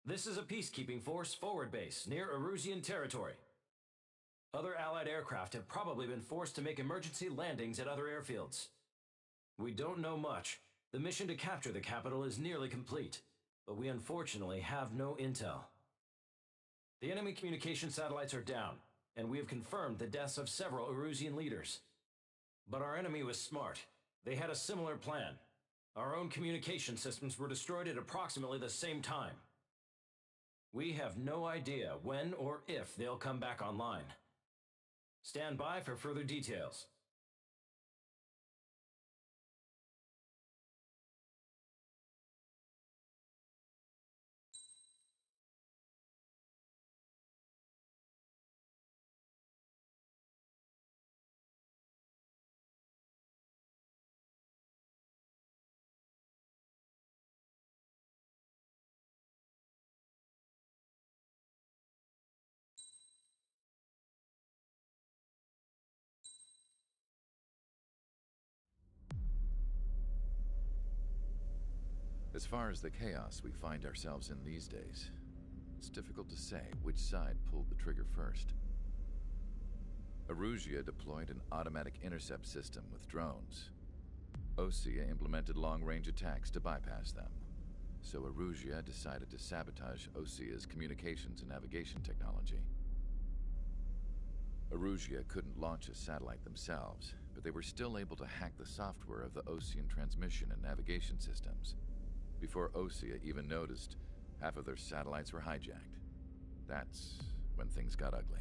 This is a peacekeeping force forward base near Erusian territory. Other Allied aircraft have probably been forced to make emergency landings at other airfields. We don't know much. The mission to capture the capital is nearly complete, but we unfortunately have no intel. The enemy communication satellites are down, and we have confirmed the deaths of several Erusian leaders. But our enemy was smart. They had a similar plan. Our own communication systems were destroyed at approximately the same time. We have no idea when or if they'll come back online. Stand by for further details. As far as the chaos we find ourselves in these days, it's difficult to say which side pulled the trigger first. Erusia deployed an automatic intercept system with drones. Osea implemented long-range attacks to bypass them. So Erusia decided to sabotage Osea's communications and navigation technology. Erusia couldn't launch a satellite themselves, but they were still able to hack the software of the Osean transmission and navigation systems. Before Osea even noticed, half of their satellites were hijacked. That's when things got ugly.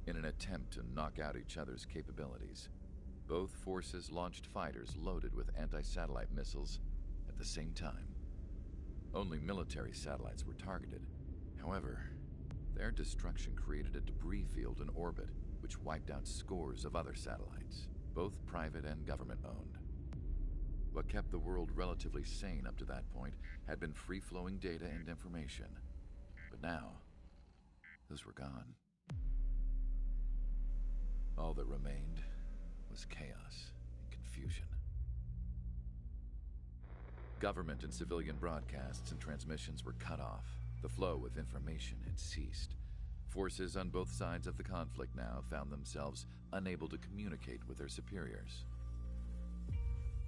In an attempt to knock out each other's capabilities, both forces launched fighters loaded with anti-satellite missiles at the same time. Only military satellites were targeted. However, their destruction created a debris field in orbit, which wiped out scores of other satellites, both private and government-owned. What kept the world relatively sane up to that point had been free-flowing data and information. But now, those were gone. All that remained was chaos and confusion. Government and civilian broadcasts and transmissions were cut off. The flow of information had ceased. Forces on both sides of the conflict now found themselves unable to communicate with their superiors.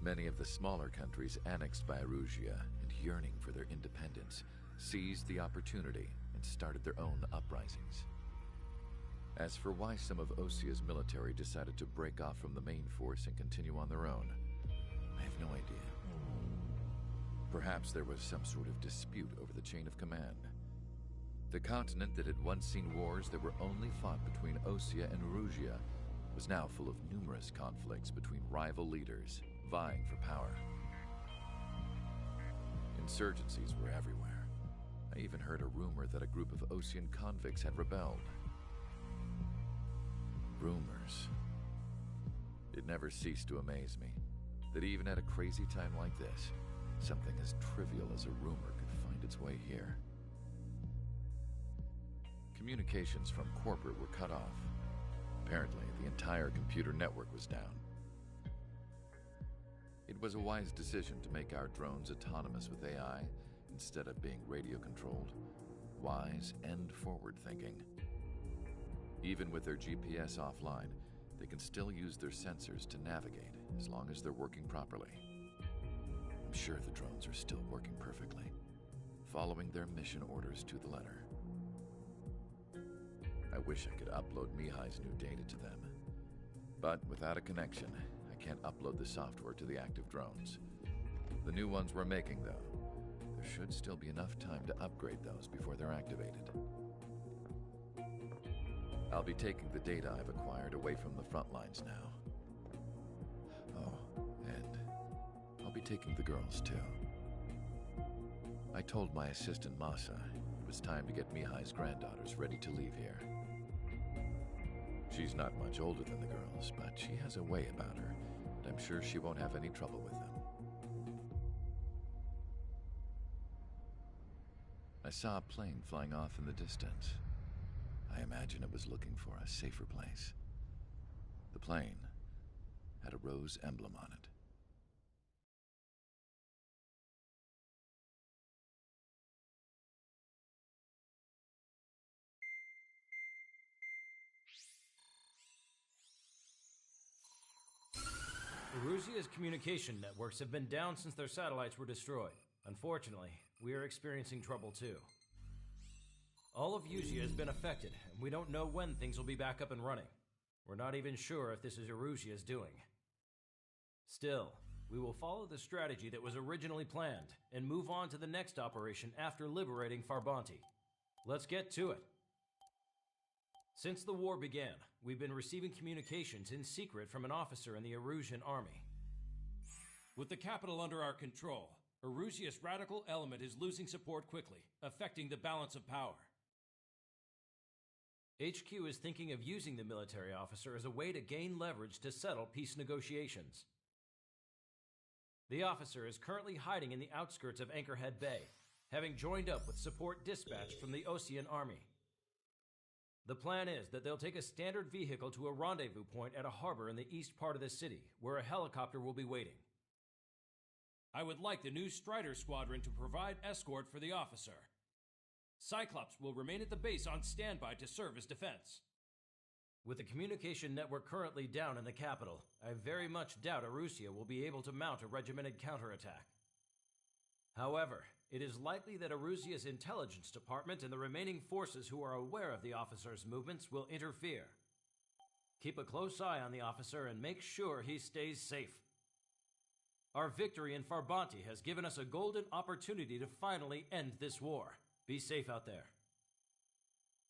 Many of the smaller countries annexed by Erusia and yearning for their independence seized the opportunity and started their own uprisings. As for why some of Osea's military decided to break off from the main force and continue on their own, I have no idea. Perhaps there was some sort of dispute over the chain of command. The continent that had once seen wars that were only fought between Osea and Erusea was now full of numerous conflicts between rival leaders vying for power. Insurgencies were everywhere. I even heard a rumor that a group of Osean convicts had rebelled. Rumors. It never ceased to amaze me that even at a crazy time like this, something as trivial as a rumor could find its way here. Communications from corporate were cut off. Apparently, the entire computer network was down. It was a wise decision to make our drones autonomous with AI instead of being radio-controlled. Wise and forward-thinking. Even with their GPS offline, they can still use their sensors to navigate as long as they're working properly. I'm sure the drones are still working perfectly, following their mission orders to the letter. I wish I could upload Mihai's new data to them. But without a connection, I can't upload the software to the active drones. The new ones we're making, though, there should still be enough time to upgrade those before they're activated. I'll be taking the data I've acquired away from the front lines now. Oh, and I'll be taking the girls, too. I told my assistant Masa it was time to get Mihai's granddaughters ready to leave here. She's not much older than the girls, but she has a way about her, and I'm sure she won't have any trouble with them. I saw a plane flying off in the distance. I imagine it was looking for a safer place. The plane had a rose emblem on it. Erusea's communication networks have been down since their satellites were destroyed. Unfortunately, we are experiencing trouble too. All of Usea has been affected, and we don't know when things will be back up and running. We're not even sure if this is Erusea's doing. Still, we will follow the strategy that was originally planned, and move on to the next operation after liberating Farbanti. Let's get to it. Since the war began, we've been receiving communications in secret from an officer in the Erusian army. With the capital under our control, Erusea's radical element is losing support quickly, affecting the balance of power. HQ is thinking of using the military officer as a way to gain leverage to settle peace negotiations. The officer is currently hiding in the outskirts of Anchorhead Bay, having joined up with support dispatched from the Osean army. The plan is that they'll take a standard vehicle to a rendezvous point at a harbor in the east part of the city, where a helicopter will be waiting. I would like the new Strider Squadron to provide escort for the officer. Cyclops will remain at the base on standby to serve as defense. With the communication network currently down in the capital, I very much doubt Erusea will be able to mount a regimented counterattack. However, it is likely that Erusea's intelligence department and the remaining forces who are aware of the officer's movements will interfere. Keep a close eye on the officer and make sure he stays safe. Our victory in Farbanti has given us a golden opportunity to finally end this war. Be safe out there.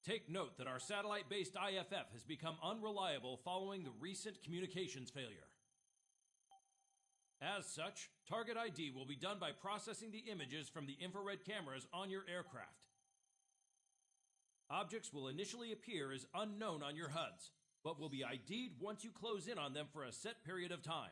Take note that our satellite-based IFF has become unreliable following the recent communications failure. As such, target ID will be done by processing the images from the infrared cameras on your aircraft. Objects will initially appear as unknown on your HUDs, but will be ID'd once you close in on them for a set period of time.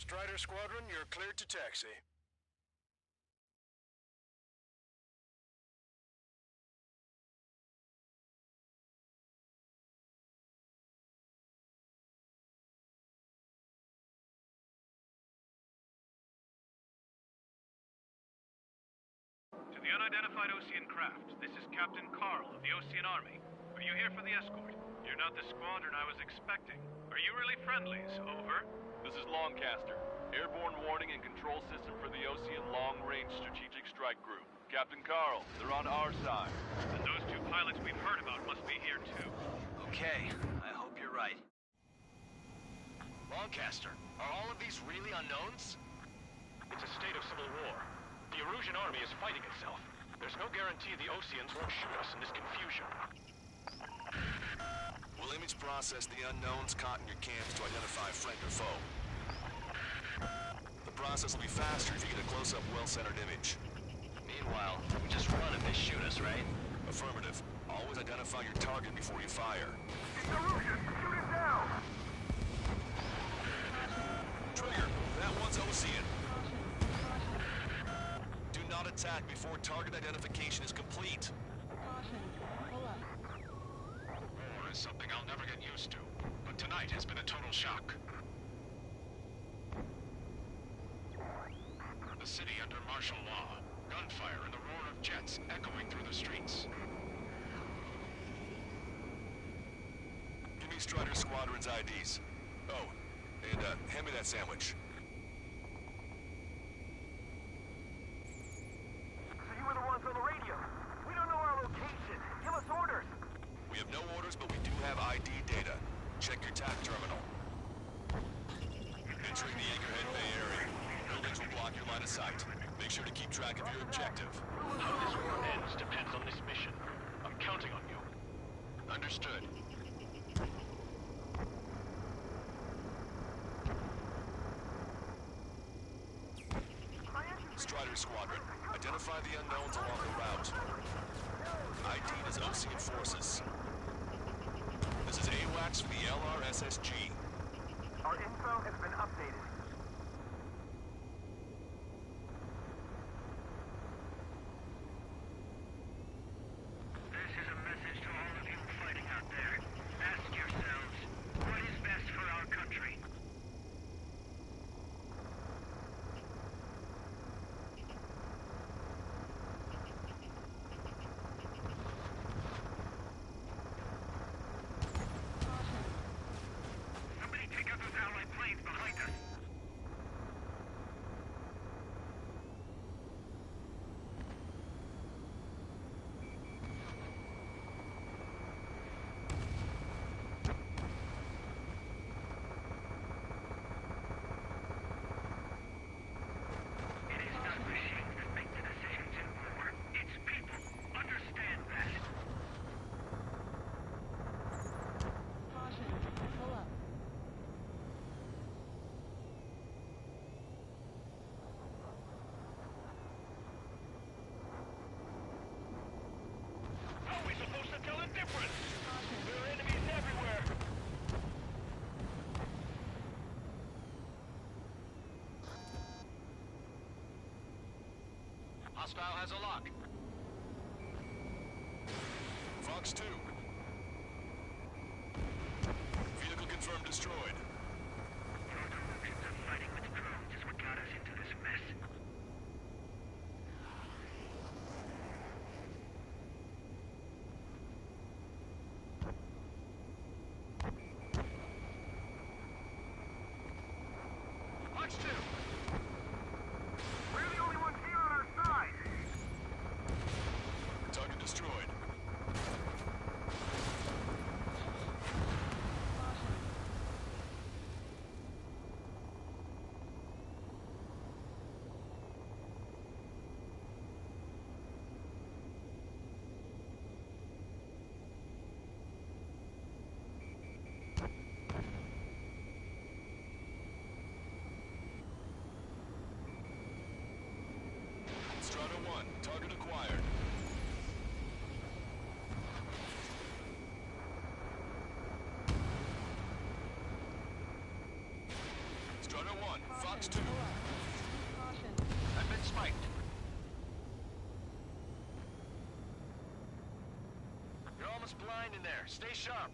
Strider Squadron, you're cleared to taxi. To the unidentified Osean craft, this is Captain Carl of the Osean Army. Are you here for the escort? You're not the squadron I was expecting. Are you really friendlies? Over. This is Longcaster. Airborne warning and control system for the Osean Long Range Strategic Strike Group. Captain Carl, they're on our side. And those two pilots we've heard about must be here too. Okay, I hope you're right. Longcaster, are all of these really unknowns? It's a state of civil war. The Erusian army is fighting itself. There's no guarantee the Oseans won't shoot us in this confusion. We'll image process the unknowns caught in your camps to identify friend or foe. The process will be faster if you get a close-up, well-centered image. Meanwhile, we just run if they shoot us, right? Affirmative. Always identify your target before you fire. It's Erusian! Shoot him down! Trigger, that one's Osean. Do not attack before target identification is complete. Caution. Pull up. War is something I'll never get used to, but tonight has been a total shock. The city under martial law. Gunfire and the roar of jets echoing through the streets. Give me Strider Squadron's IDs. Oh, and hand me that sandwich. So you were the ones on the radio. We don't know our location. Give us orders. We have no orders, but we do have ID data. Check your TAC terminal. Entering the Anchorhead Bay area. Buildings will block your line of sight. Make sure to keep track of your objective. How this war ends depends on this mission. I'm counting on you. Understood. Strider Squadron, identify the unknowns along the route. ID'd as Osean forces. This is AWACS for the LRSSG. Our info has been updated. This is a message to all of you fighting out there. Ask yourselves, what is best for our country? Somebody take out those Allied planes behind us. It is not machines that make the decisions in war. It's people. Understand that. Caution. Pull up. How are we supposed to tell the difference? There are enemies everywhere. Hostile has a lock. Fox 2. Vehicle confirmed destroyed. Your delusions of fighting with drones is what got us into this mess. Fox 2! We're the only ones here on our side! Target destroyed. Fox 2. Caution. I've been spiked. You're almost blind in there. Stay sharp.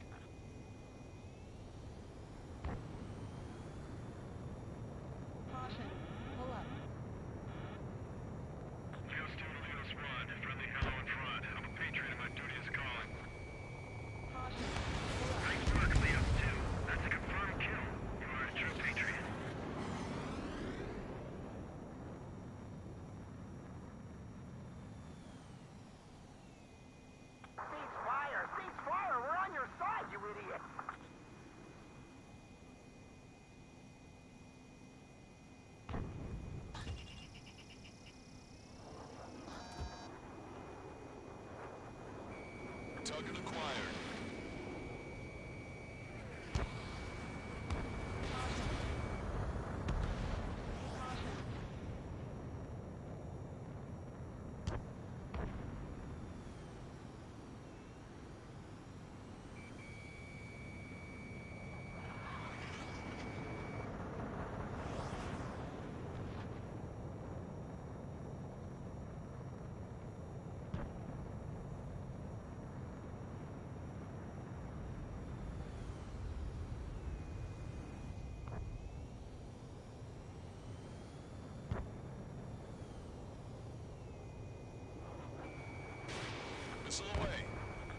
Caution. Pull up. Leos 2 to Leo Squad. Friendly Hello in front. I'm a Patriot and my duty is calling. Caution. Pull up. Nice work, Leo 2. That's a confirmed kill. You are a true Patriot. Cease fire! Cease fire! We're on your side, you idiot! Target acquired. Missile away.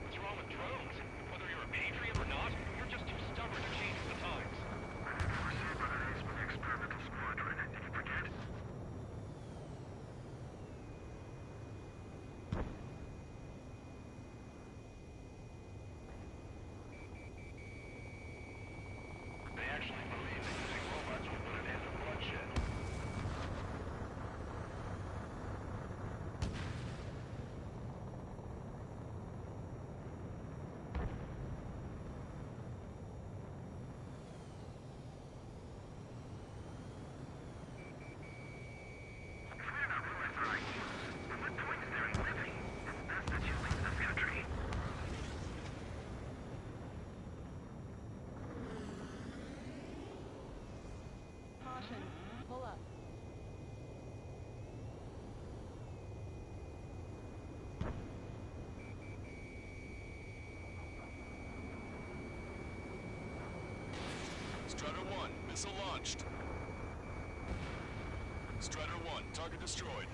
What's wrong with drones? Whether you're a Patriot or not, you're just too stubborn to change with the times. I never said by the names of the experimental squadron. Did you forget? They actually believe that using robots will put an end to bloodshed. If we do not realize our ideals, then what point is there in living? It's best that you leave this country. Caution. Pull up. Strider 1, missile launched. Strider 1, target destroyed.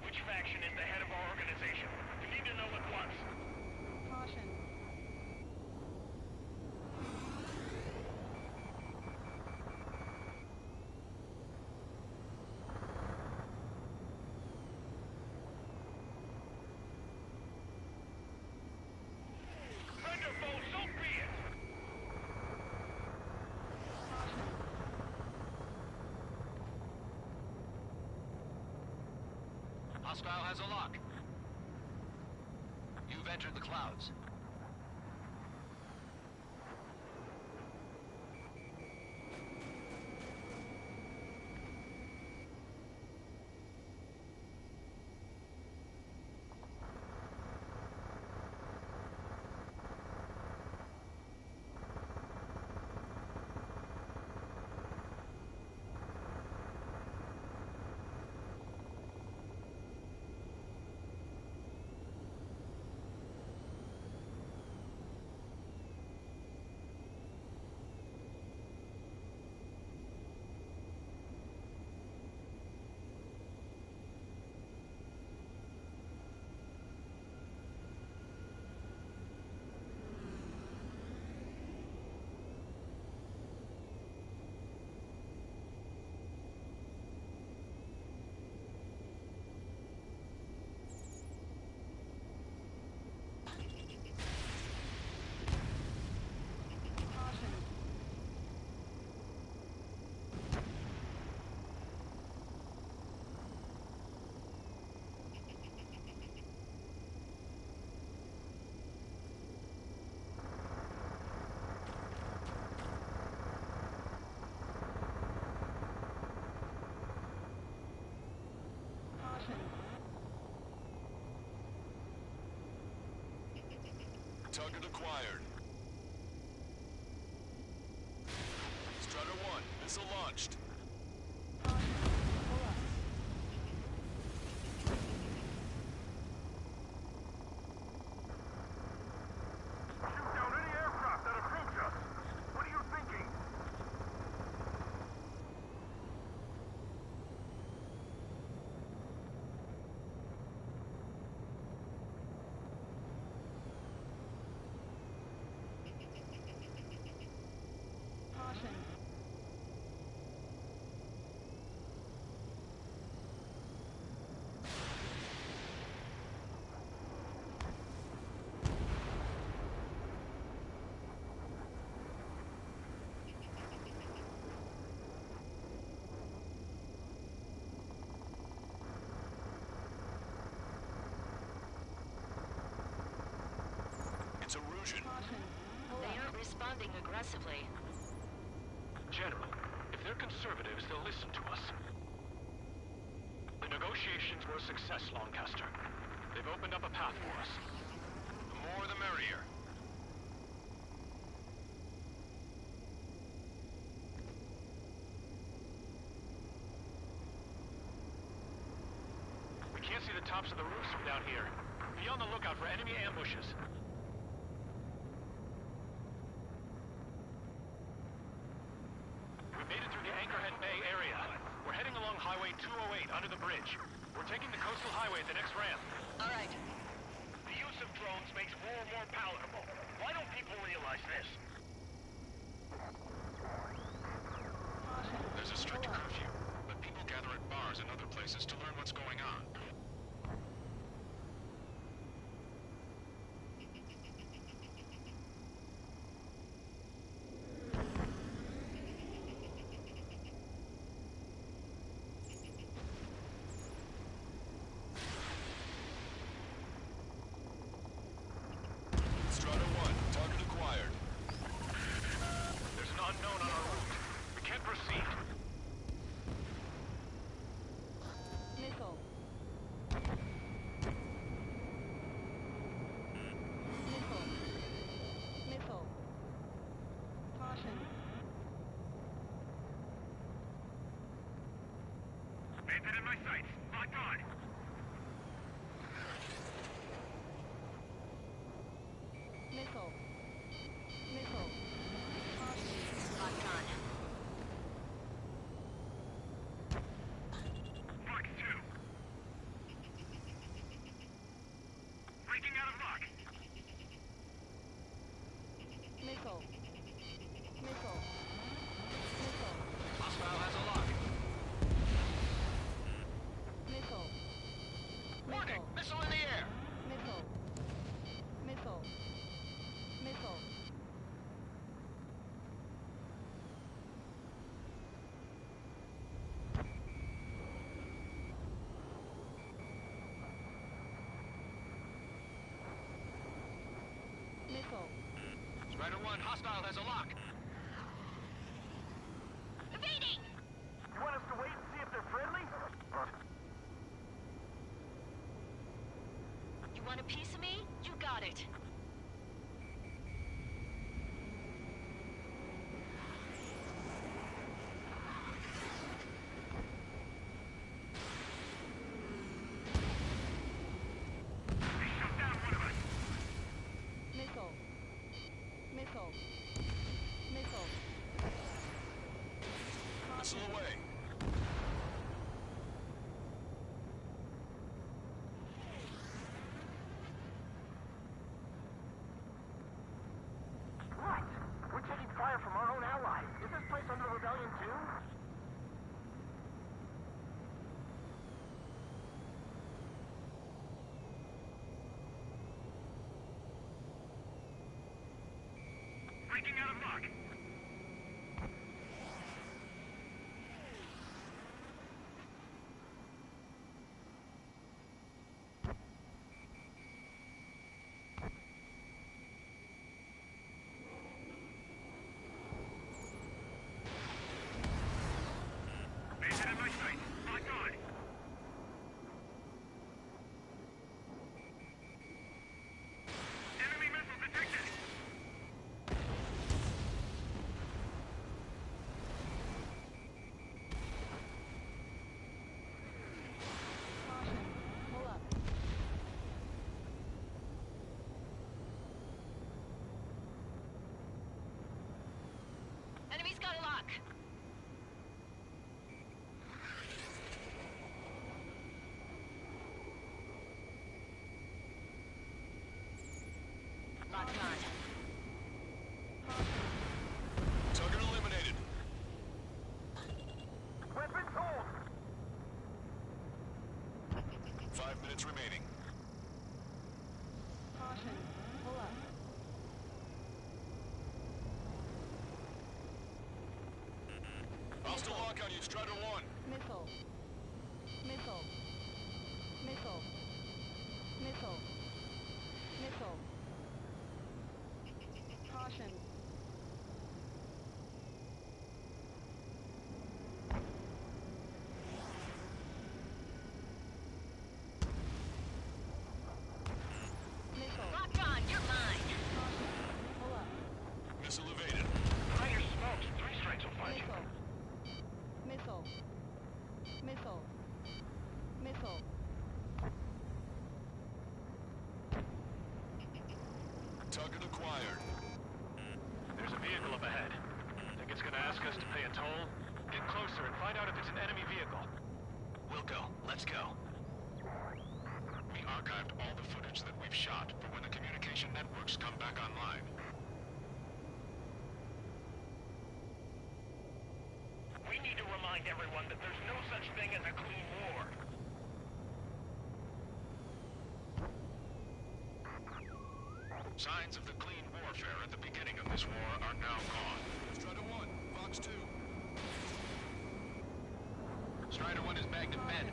Which faction is the head of our organization? We need to know at once. Caution. Thunderbolt, so be it! Caution. Hostile has a lock. You've entered the clouds. Target acquired. Strider 1, missile launched. Shoot down any aircraft that approach us. What are you thinking? Caution. It's Erusian. Caution. Pull They up. aren't responding aggressively. General, if they're conservatives, they'll listen to us. The negotiations were a success, Lancaster. They've opened up a path for us. The more the merrier. We can't see the tops of the roofs from down here. Be on the lookout for enemy ambushes. We made it through the Anchorhead Bay area. We're heading along Highway 208 under the bridge. We're taking the coastal highway at the next ramp. All right. The use of drones makes war more palatable. Why don't people realize this? Caution. There's a strict Pull up. curfew, but people gather at bars and other places to learn what's going on. Strider 1, target acquired. There's an unknown on our route. We can't proceed. Missile. Missile. Missile. Caution. Bandit in my sights. Locked on. Missile. Missile. Caution. Locked on. Fox 2. Breaking out of lock. Missile. Missile. Missile. Hostile has a lock. Missile. Warning! Missile. Missile in the air! Missile. Missile. Missile. Missile. Strider 1, hostile has a lock. Evading! You want us to wait and see if they're friendly? You want a piece of me? You got it. They shot down one of us. Missile. Missile. Missile. Missile away. Right. We're taking fire from our own allies. Is this place under rebellion too? Breaking out of lock. Bandit in my sights. Locked on. Enemy missile detected. on. Target eliminated. Weapons hold! 5 minutes remaining. Caution. Pull up. Hostile lock on you, Strider 1. Missile. Missile. Missile. Missile. Missile. Caution. Missile. Lock on, you're mine. Caution. Pull up. Missile evaded. Fire smokes. 3 strikes will find you. Missile. Missile. Missile. Missile. Target acquired. There's a vehicle up ahead. Think it's gonna ask us to pay a toll? Get closer and find out if it's an enemy vehicle. We'll go. Let's go. We archived all the footage that we've shot for when the communication networks come back online. We need to remind everyone that there's no such thing as a clean war. Signs of the clean warfare at the beginning of this war are now gone. Strider 1, Fox 2. Strider 1 is bagged in bed.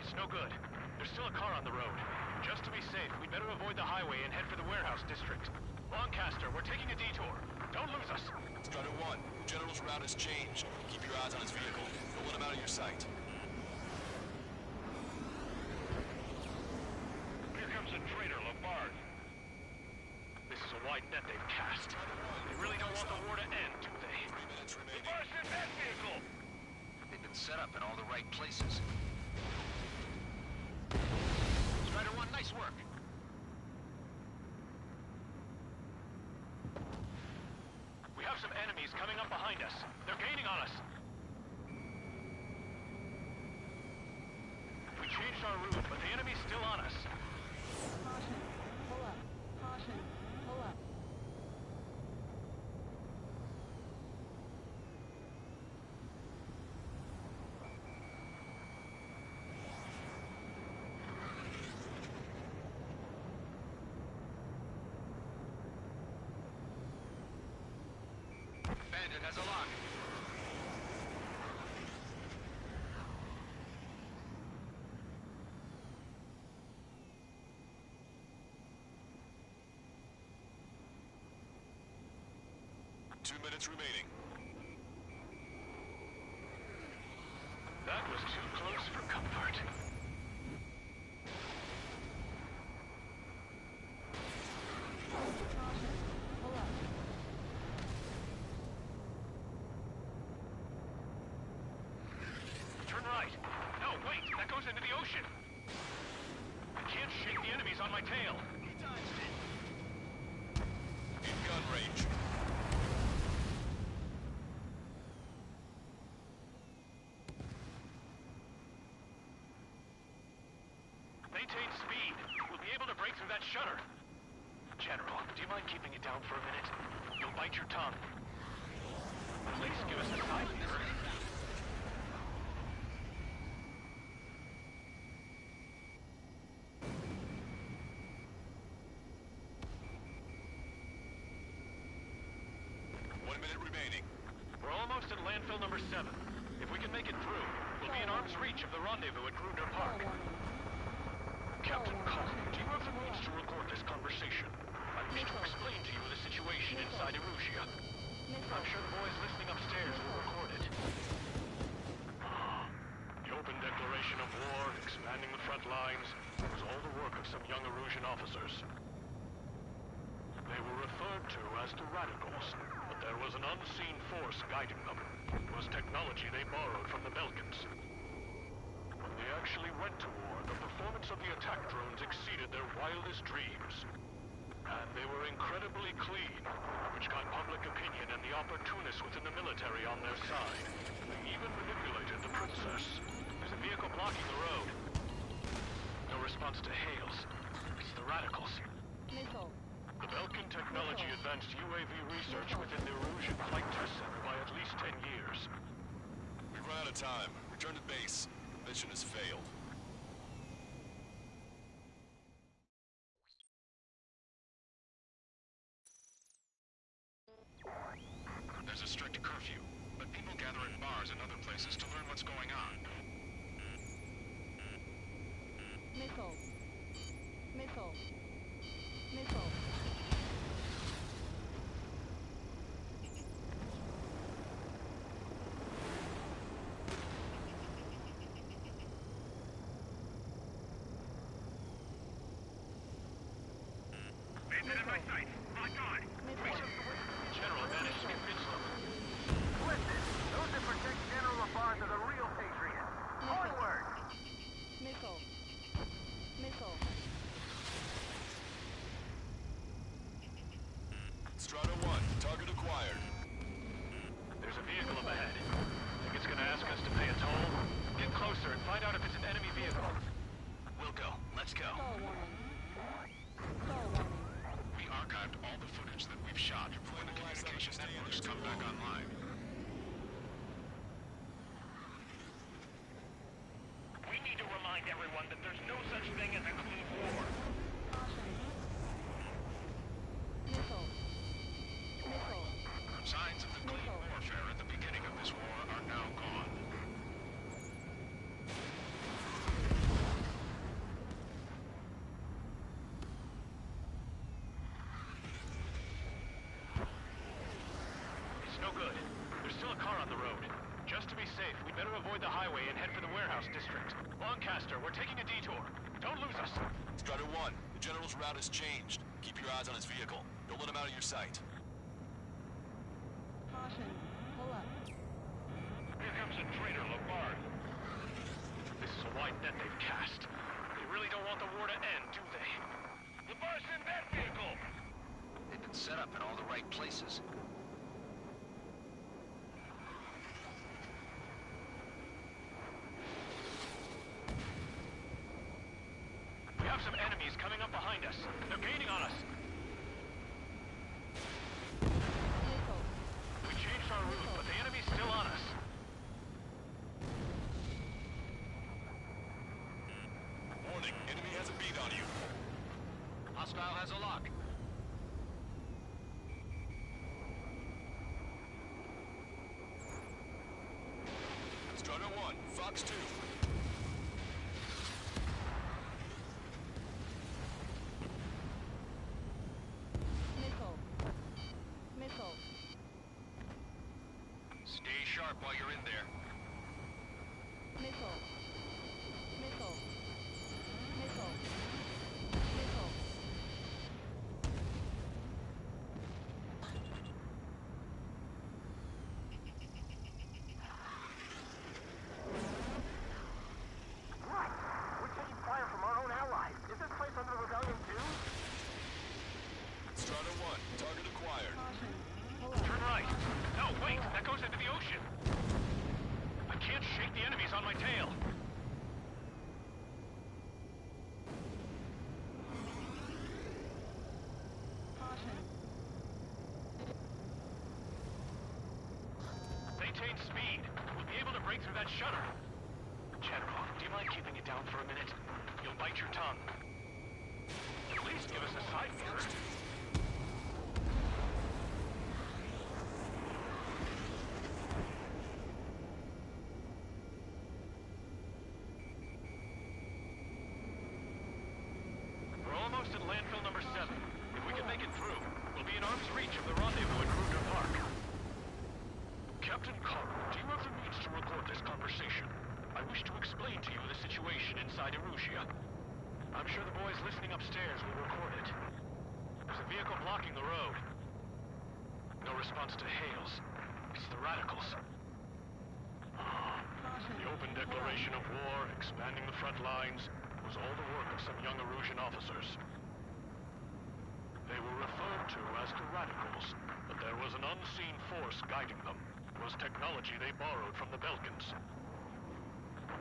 It's no good. There's still a car on the road. Just to be safe, we'd better avoid the highway and head for the warehouse district. Lancaster, we're taking a detour. Don't lose us. Strider 1, General's route has changed. Keep your eyes on his vehicle. Don't let him out of your sight. Here comes the traitor, Lombard. This is a wide net they've cast. They really don't want the war to end, do they? 3 minutes remaining. Reverse in that vehicle! They've been set up in all the right places. Strider 1, nice work. We have some enemies coming up behind us. They're gaining on us. We changed our route, but the enemy's still on us. Caution. Pull up. Caution. Pull up. Bandit has a lock. Two minutes remaining. That was too close for comfort. Caution. Pull up. Turn right. No, wait, that goes into the ocean. I can't shake the enemies on my tail. In gun range. Maintain speed. We'll be able to break through that shutter. General, do you mind keeping it down for a minute? You'll bite your tongue. At least give us a silencer. We're almost at landfill number 7. If we can make it through, we'll be in arm's reach of the rendezvous at Gruner Park. Captain Cullen, do you have the means to record this conversation? I wish to explain to you the situation inside Erusia. I'm sure the boys listening upstairs will record it. The open declaration of war, expanding the front lines, was all the work of some young Erusian officers. They were referred to as the Radicals, but there was an unseen force guiding them. It was technology they borrowed from the Belkans. When they actually went to war, the performance of the attack drones exceeded their wildest dreams. And they were incredibly clean, which got public opinion and the opportunists within the military on their side. They even manipulated the Princess. There's a vehicle blocking the road. No response to hails. It's the Radicals. Missile. The Belkin technology advanced UAV research within the Erusian Flight Test Center by at least 10 years. We've run out of time. Return to base. Mission has failed. There's a strict curfew, but people gather at bars and other places to learn what's going on. Missile. Missile. Missile. Maintain at my sight. Lock on. General managed to get Winslow. Listen, those that protect General LaBarge are the real patriots. Onward! Missile. Missile. Strata 1, target acquired. There's a vehicle up ahead. Think it's gonna ask us to pay a toll? Get closer and find out if it's an enemy vehicle. We'll go. Let's go. Stall warning. Stall warning. We archived all the footage that we've shot when the communication networks come back online. We need to remind everyone that there's no such thing as a clean war. Caution. Missile. Missile. Signs of the clean warfare at the beginning of this war are now gone. It's no good. There's still a car on the road. Just to be safe, we'd better avoid the highway and head for the warehouse district. Lancaster, we're taking a detour. Don't lose us. Strata 1, the General's route has changed. Keep your eyes on his vehicle. Don't let him out of your sight. Caution. Pull up. Here comes a traitor, Lombard. This is a wide net they've cast. They really don't want the war to end, do they? Lombard's in that vehicle! They've been set up in all the right places. We have some enemies coming up behind us. They're gaining on us. Missile. We changed our route, but the enemy's still on us. Warning, enemy has a beat on you. Hostile has a lock. Strata 1, Fox 2. Missile. Missile. Stay sharp while you're in there. Missile. Missile. Missile. Missile. Right! We're taking fire from our own allies. Is this place under rebellion too? Strata 1, target acquired. Caution. Pull up. Turn right. No, wait! That goes into the ocean! I can't shake the enemies on my tail! Caution. Maintain speed. We'll be able to break through that shutter. General, do you mind keeping it down for a minute? You'll bite your tongue. At least give us a side mirror. We're almost at landfill number 7. If we can make it through, we'll be in arm's reach of the rendezvous at Kruger Park. Captain Carver, do you have the means to record this conversation? I wish to explain to you the situation inside Erusia. I'm sure the boys listening upstairs will record it. There's a vehicle blocking the road. No response to hails. It's the Radicals. The open declaration of war, expanding the front lines, was all the work of some young Erusian officers. They were referred to as the Radicals, but there was an unseen force guiding them. It was technology they borrowed from the Belkans.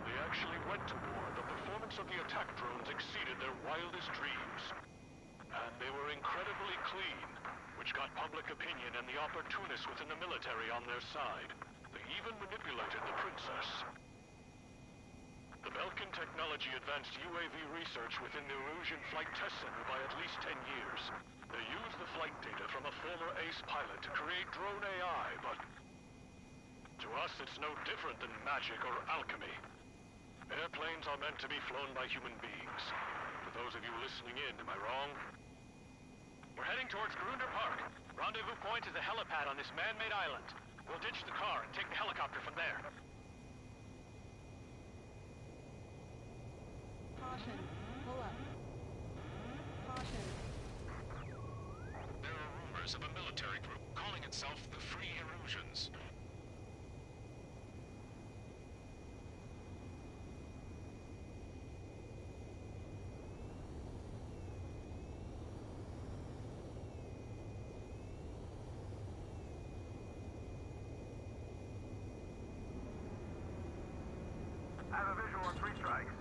They actually went to war. The performance of the attack drones exceeded their wildest dreams. And they were incredibly clean, which got public opinion and the opportunists within the military on their side. They even manipulated the princess. The Belkin technology advanced UAV research within the Erusian Flight Test Center by at least 10 years. They used the flight data from a former ace pilot to create drone AI, but to us it's no different than magic or alchemy. Airplanes are meant to be flown by human beings. For those of you listening in, am I wrong? We're heading towards Grunder Park. Rendezvous point is a helipad on this man-made island. We'll ditch the car and take the helicopter from there. Caution. Pull up. Caution. There are rumors of a military group calling itself the Free Erusians. I have a visual on 3 strikes.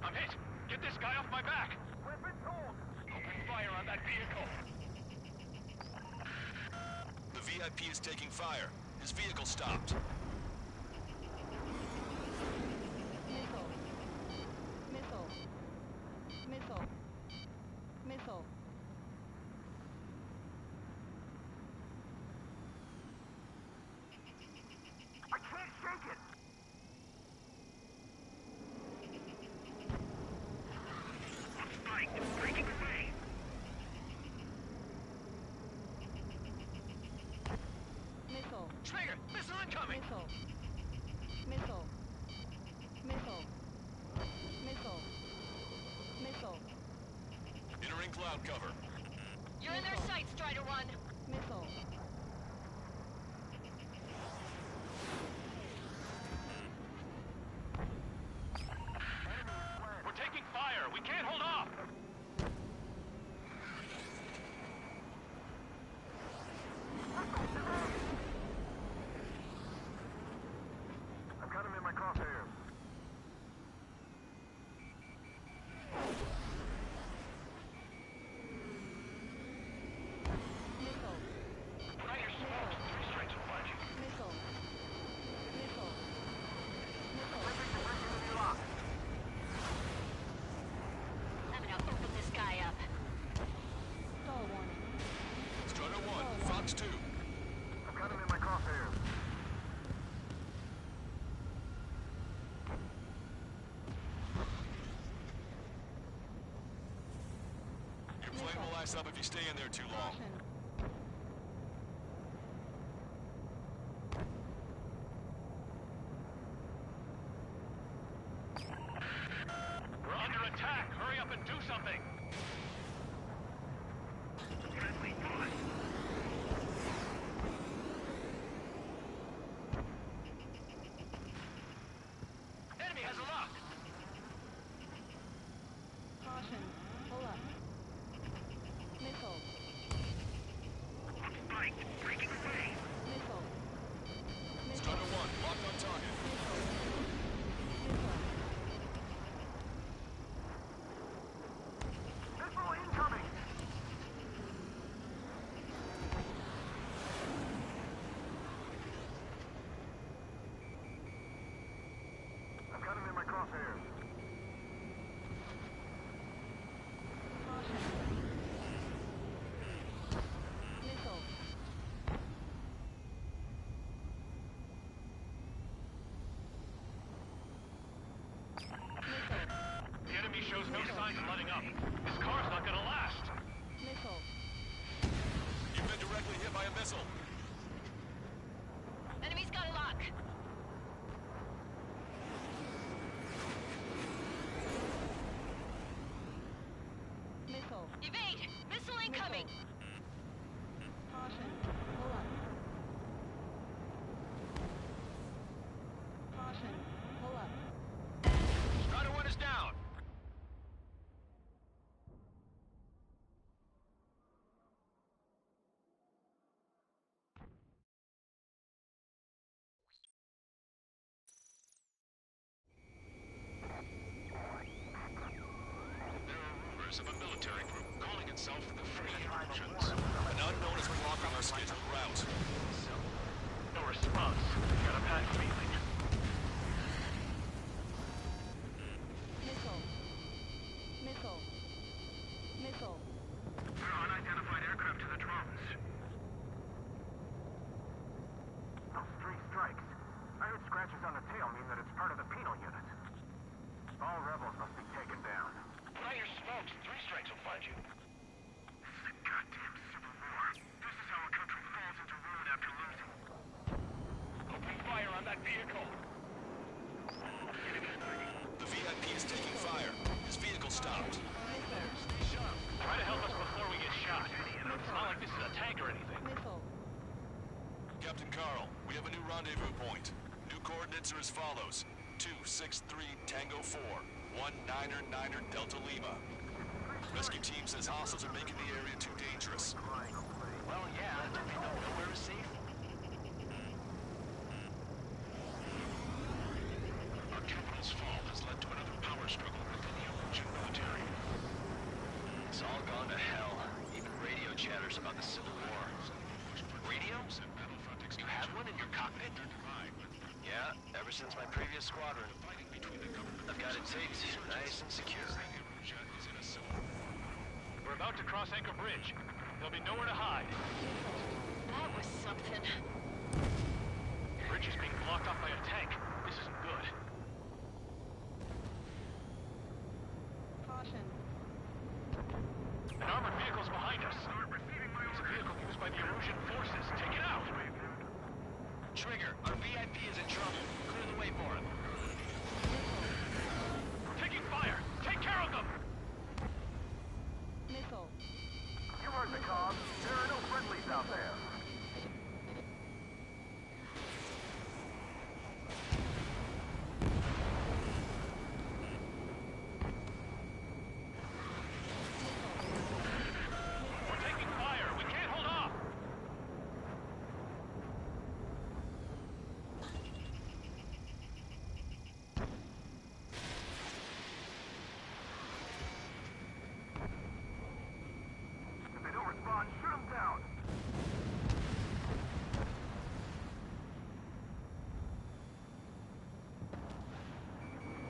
I'm hit! Get this guy off my back! Weapons hold! Open fire on that vehicle! The VIP is taking fire. His vehicle stopped. Missile. Missile. Missile. Missile. I can't shake it! Breaking away! Missile. Schrager! Missile incoming! Missile. Missile. Missile. Missile. Missile. Entering cloud cover. You're in their sights, Strider 1. Missile. We're taking fire! We can't hold off! I've got him in my crosshairs. Missile. Strider smoked. 3 strikes will find you. Missile. Missile. Missile. I'm gonna open this guy up. Stall warning. Strider 1, Fox 2. I've got him in my crosshairs. Your flame will light up if you stay in there too long. Caution. We're under attack! Hurry up and do something! Enemy has a lock! Caution. Pull up. Missile. Breaking away! Missile. Missile. Strider 1, locked on target. Missile. Missile incoming! I've got him in my crosshairs. Caution. Missile. Missile. The enemy shows no signs of letting up. This car's not gonna last! Missile. You've been directly hit by a missile. Enemy's got a lock. Missile. Evade! Missile incoming! Caution. Pull up. Caution. Pull up. Strider 1 is down! itself in the free regions. An unknown is blocking our scheduled route. No response. Got a bad feeling. Missile. Missile. Missile. Unidentified aircraft to the drones. Those 3 strikes. I heard scratches on the tail mean that it's part of the penal unit. All rebels must be taken down. Fire smokes. 3 strikes will find you. This is a goddamn civil war. This is how a country falls into ruin after losing. Open fire on that vehicle. The VIP is taking fire. His vehicle stopped. Try to help us before we get shot. It's not like this is a tank or anything. Missile. Captain Carl, we have a new rendezvous point. New coordinates are as follows. 263 Tango 4, 199er Delta Lima. Rescue team says hostiles are making the area too dangerous. Well, yeah, they know nowhere is safe. Our capital's fall has led to another power struggle within the Erusian military. It's all gone to hell. Even radio chatters about the Civil War. Radio? You have one in your cockpit? Yeah, ever since my previous squadron. I've got it taped, nice and secure. We're about to cross Anchor Bridge. There'll be nowhere to hide. That was something. Bridge is being blocked off by a tank. This isn't good. Caution. An armored vehicle's behind us. It's a vehicle used by the Erusian forces. Take it out! Trigger, our VIP is in trouble. Clear the way for him. We're taking fire! Take care of them! Missile. You heard the call. There are no friendlies out there. We're taking fire! We can't hold off! If they don't respond, shoot them down.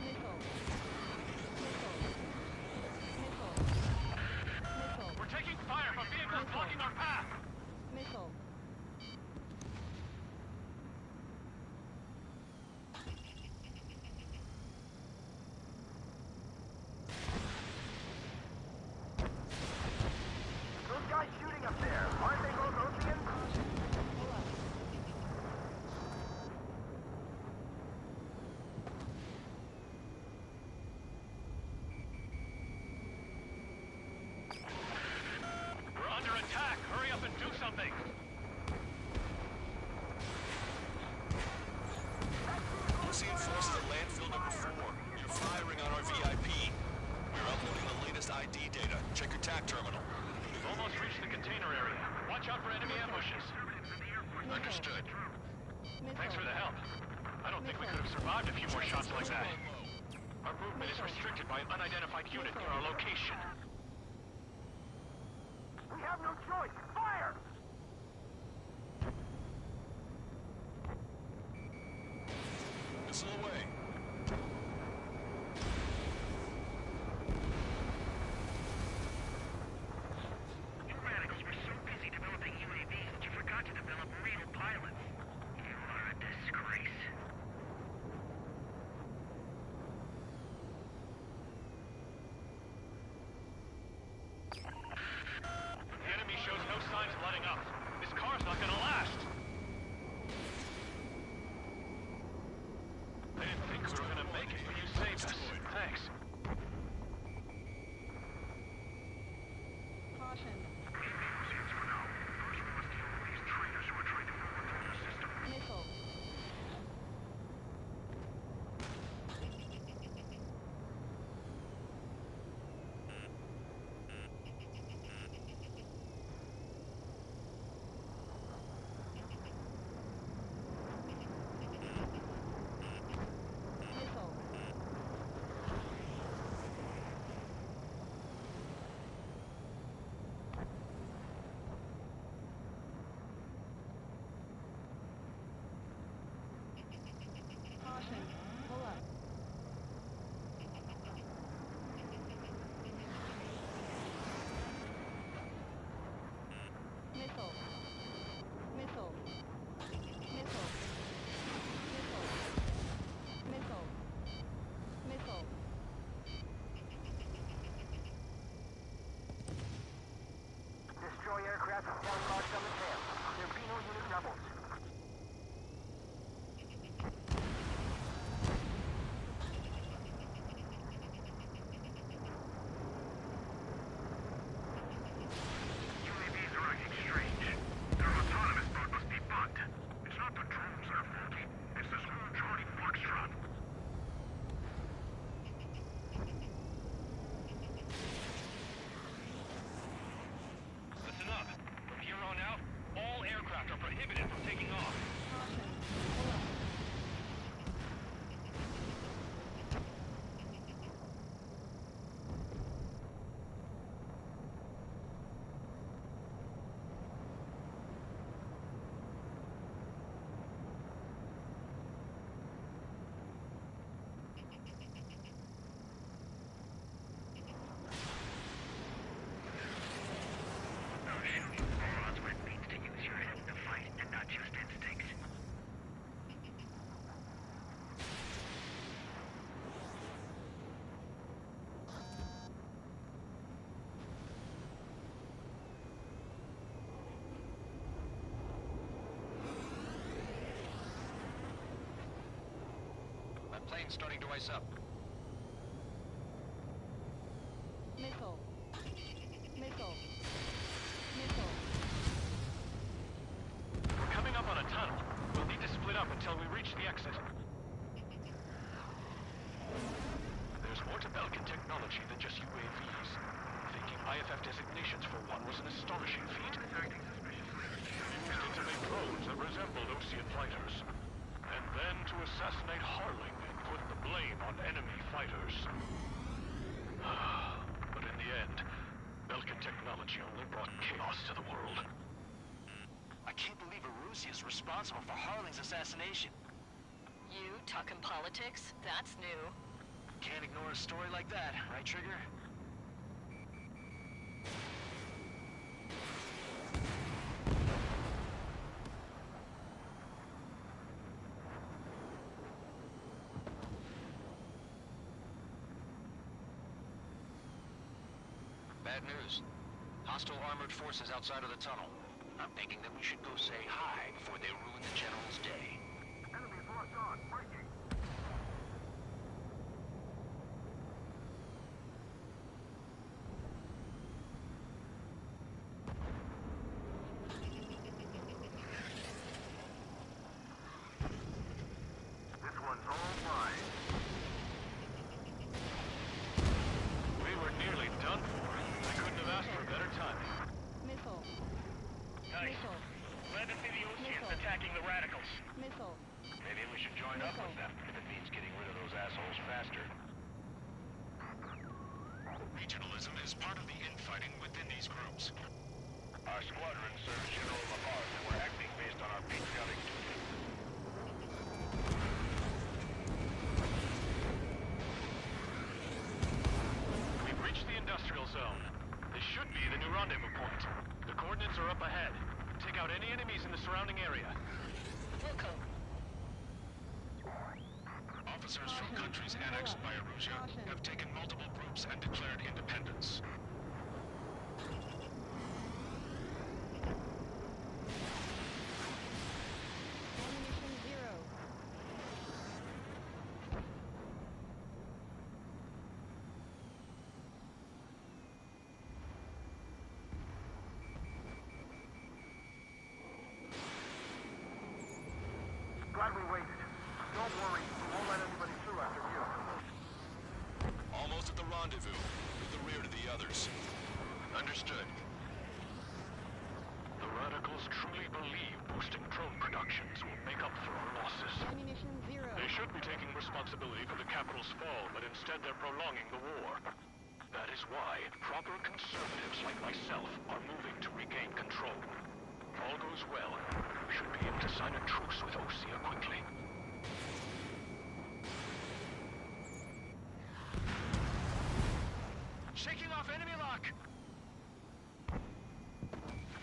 Missile. Missile. Missile. We're taking fire from vehicles blocking our path! Missile. Those guys shooting up there, aren't they both Oceans? Pull up. We're under attack! Hurry up and do something! Ocean forces at landfill number 4. You're firing on our VIP. We're uploading the latest ID data. Check your TAC terminal. We've almost reached the container area. Watch out for enemy ambushes. Understood. Thanks for the help. I don't think we could have survived a few more shots like that. Our movement is restricted by an unidentified unit near our location. We have no choice. Fire! Missile away. You radicals were so busy developing UAVs that you forgot to develop real pilots. You are a disgrace. The enemy shows no signs of letting up. This car's not gonna last! I didn't think we were gonna make it, but you saved us. Thanks. Caution. Missile. Missile. Plane's starting to ice up. Missile. Missile. Missile. We're coming up on a tunnel. We'll need to split up until we reach the exit. There's more to Belkin technology than just UAVs. Thinking IFF designations for one was an astonishing feat. Used it to make drones that resembled Osean fighters. And then to assassinate Harling and put the blame on enemy fighters. But in the end, Belkin technology only brought chaos to the world. I can't believe Erusia is responsible for Harling's assassination. You talking politics? That's new. Can't ignore a story like that, right, Trigger? Bad news. Hostile armored forces outside of the tunnel. I'm thinking that we should go say hi before they ruin the General's day. Enemies locked on. Breaking. This one's all mine. We were nearly done for. I couldn't have asked for better timing. Missile. Nice. Missile. Glad to see the Oseans Missile. attacking the radicals. Missile. Maybe we should join up with them, if it means getting rid of those assholes faster. Regionalism is part of the infighting within these groups. Our squadron serves General Lamars, and we're acting based on our patriotic duty. We've reached the industrial zone. This should be the new rendezvous point. The coordinates are up ahead. Take out any enemies in the surrounding area. Wilco. Officers from countries annexed by Erusia have taken multiple groups and declared independence. Ammunition 0. Glad we waited. Don't worry, we won't let anybody through after you. Almost at the rendezvous, with the rear to the others. Understood. The radicals truly believe boosting drone productions will make up for our losses. Ammunition 0. They should be taking responsibility for the capital's fall, but instead they're prolonging the war. That is why proper conservatives like myself are moving to regain control. If all goes well, we should be able to sign a truce with Osea quickly. Shaking off enemy lock!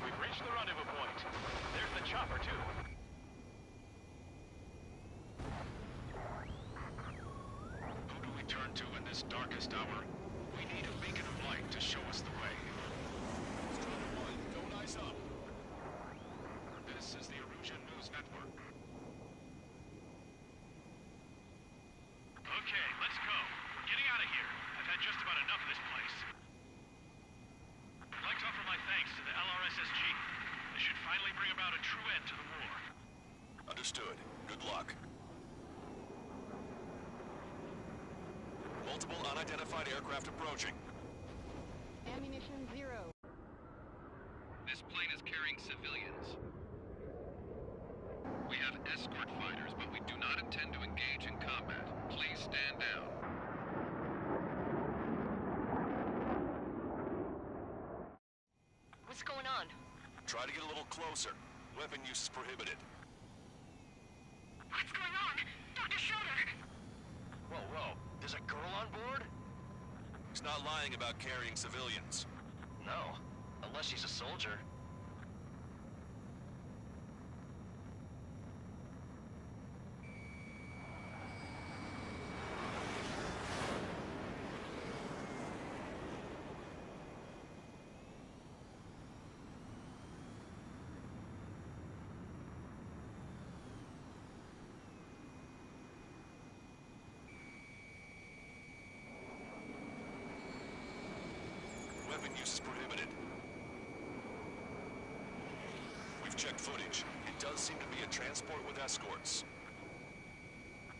We've reached the rendezvous point. There's the chopper, too. Who do we turn to in this darkest hour? We need a beacon of light to show us the way. Strider 1, don't ice up. This is the Erusian News Network. Okay, let's go. We're getting out of here. I've had just about enough of this place. I'd like to offer my thanks to the LRSSG. This should finally bring about a true end to the war. Understood. Good luck. Multiple unidentified aircraft approaching. Ammunition 0. This plane is carrying civilians. We have escort fighters, but we do not intend to engage in combat. Please stand down. What's going on? Try to get a little closer. Weapon use is prohibited. What's going on? Dr. Schroeder! Whoa, whoa. There's a girl on board? He's not lying about carrying civilians. No. Unless she's a soldier. Weapon use is prohibited. We've checked footage. It does seem to be a transport with escorts.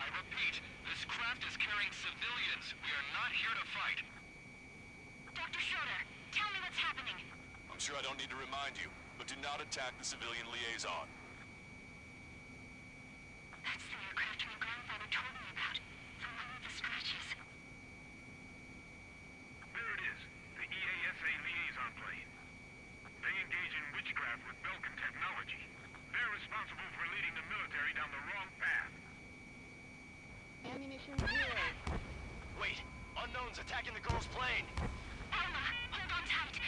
I repeat, this craft is carrying civilians. We are not here to fight. Dr. Schroeder, tell me what's happening. I'm sure I don't need to remind you, but do not attack the civilian liaison. That's the aircraft my grandfather told me about. The one with the scratches. There it is. The EASA liaison plane. They engage in witchcraft with Belkin technology. They're responsible for leading the military down the wrong path. Ammunition 0. Wait! Unknown's attacking the girl's plane! Alma, hold on tight.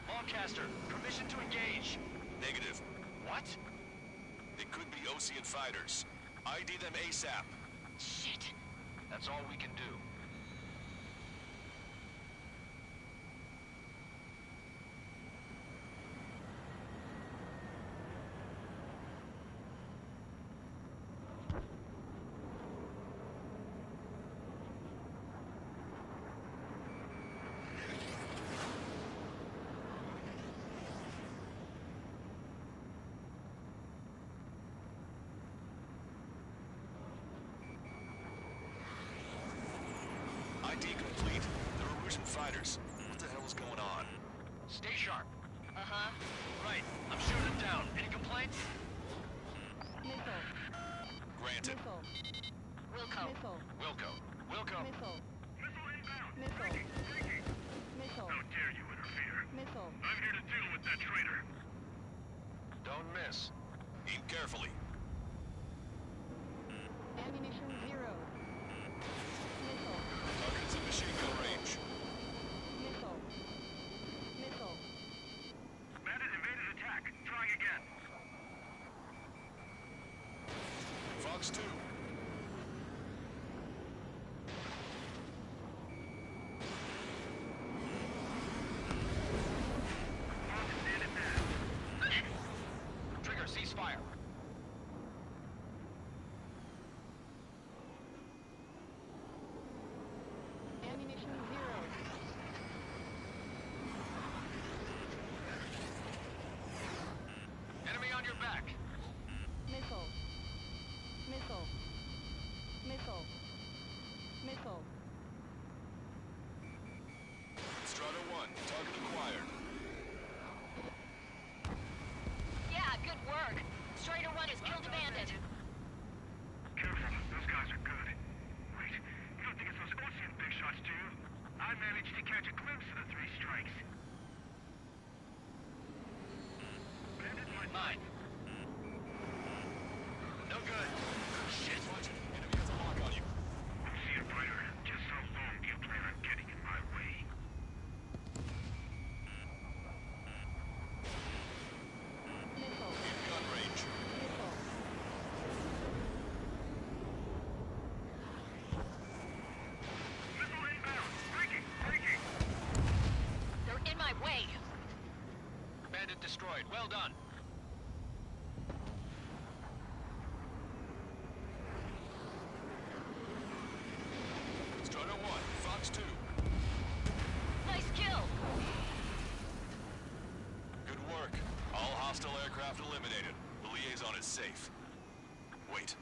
Longcaster, permission to engage. Negative. What? They could be Osean fighters. ID them ASAP. Shit. That's all we can do. ID complete. They're Erusian fighters. What the hell is going on? Stay sharp. Uh-huh. Right. I'm shooting them down. Any complaints? Missile. Granted. Missile. Wilco. Missile. Wilco. Wilco. Missile. Missile inbound. Missile. Breaking. Missile. How dare you interfere? Missile. I'm here to deal with that traitor. Don't miss. Aim carefully. Ammunition 0. Missile. Target's in machine gun range. Missile. Missile. Bandit evaded attack. Try again. Fox 2. Trigger, cease fire. Ammunition 0. Enemy on your back. Missile. Missile. Missile. Missile. Strata 1. Target acquired. Yeah, good work. Strider 1 has killed a bandit. Careful. Those guys are good. Wait. You don't think it's those Osean big shots, do you? I managed to catch a glimpse of the 3 strikes. Bandit might... Mine. No good. Shit. Enemy has a lock on you. Osean fighter, just how long do you plan on getting in my way? Missile. In gun range. Missile. Missile inbound. Breaking. Breaking. They're in my way. Bandit destroyed. Well done. Strata 1. Fox 2. Nice kill. Good work. All hostile aircraft eliminated. The liaison is safe. Wait.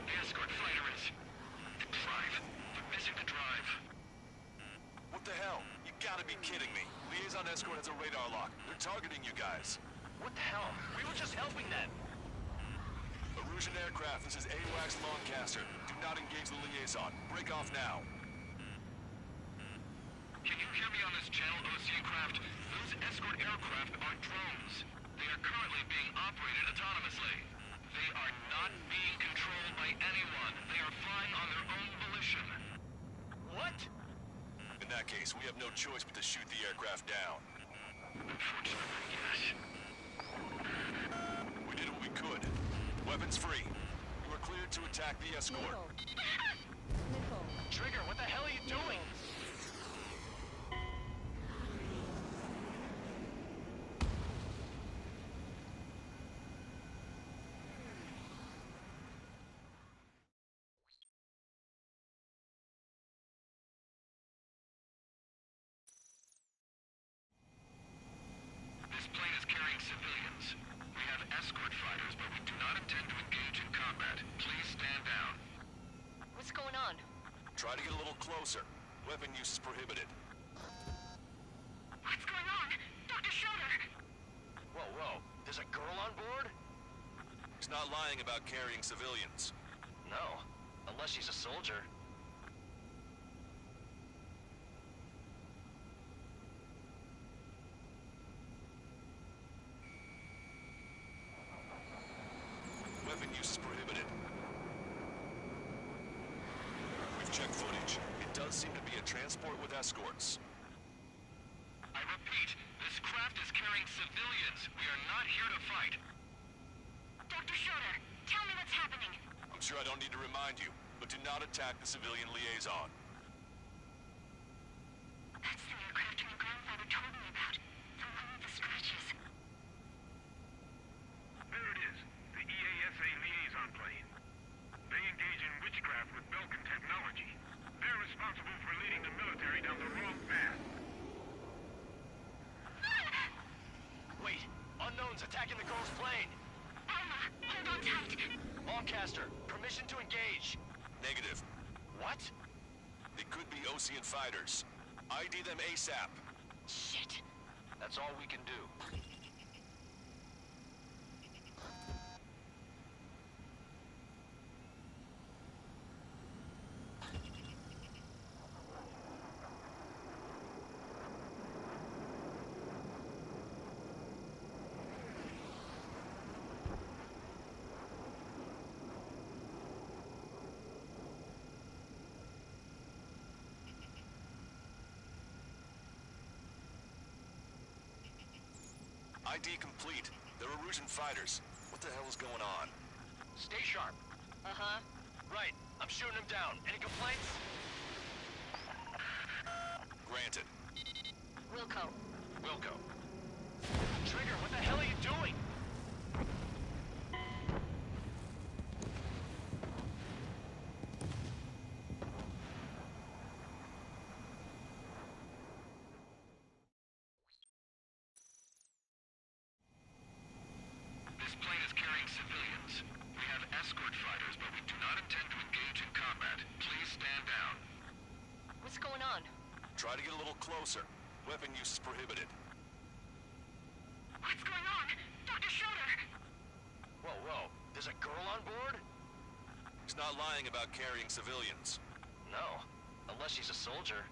The escort fighter is... The drive. They're missing the drive. What the hell? You gotta be kidding me. Liaison escort has a radar lock. They're targeting you guys. What the hell? We were just helping them. Erusian aircraft, this is AWACS Longcaster. Do not engage the liaison. Break off now. Can you hear me on this channel, Osean craft? Those escort aircraft are drones. They are currently being operated autonomously. They are not being controlled by anyone. They are flying on their own volition. What? In that case, we have no choice but to shoot the aircraft down. Unfortunately, yes. We did what we could. Weapons free. You are cleared to attack the escort. Missile. Missile. Trigger, what the hell are you doing? Missile. What's going on? Try to get a little closer. Weapon use is prohibited. What's going on? Dr. Schroeder! Whoa, whoa. There's a girl on board? He's not lying about carrying civilians. No. Unless she's a soldier. Weapon use is prohibited. We've checked footage. It does seem to be a transport with escorts. I repeat, this craft is carrying civilians. We are not here to fight. Dr. Schroeder, tell me what's happening. I'm sure I don't need to remind you, but do not attack the civilian liaison. That's the aircraft my grandfather told me about. The one with the scratches. There it is. The EASA liaison plane. They engage in witchcraft with Belkin technology. They're responsible for leading the military down the wrong path. Wait! Unknown's attacking the girl's plane! Alma, hold on tight. Lancaster, permission to engage. Negative. What? They could be Osean fighters. ID them ASAP. Shit. That's all we can do. ID complete. They're Erusian fighters. What the hell is going on? Stay sharp. Uh-huh. Right. I'm shooting them down. Any complaints? Granted. Wilco. Wilco. Trigger, what the hell are you doing? This plane is carrying civilians. We have escort fighters, but we do not intend to engage in combat. Please stand down. What's going on? Try to get a little closer. Weapon use is prohibited. What's going on? Dr. Schroeder! Whoa, whoa. There's a girl on board? He's not lying about carrying civilians. No. Unless she's a soldier.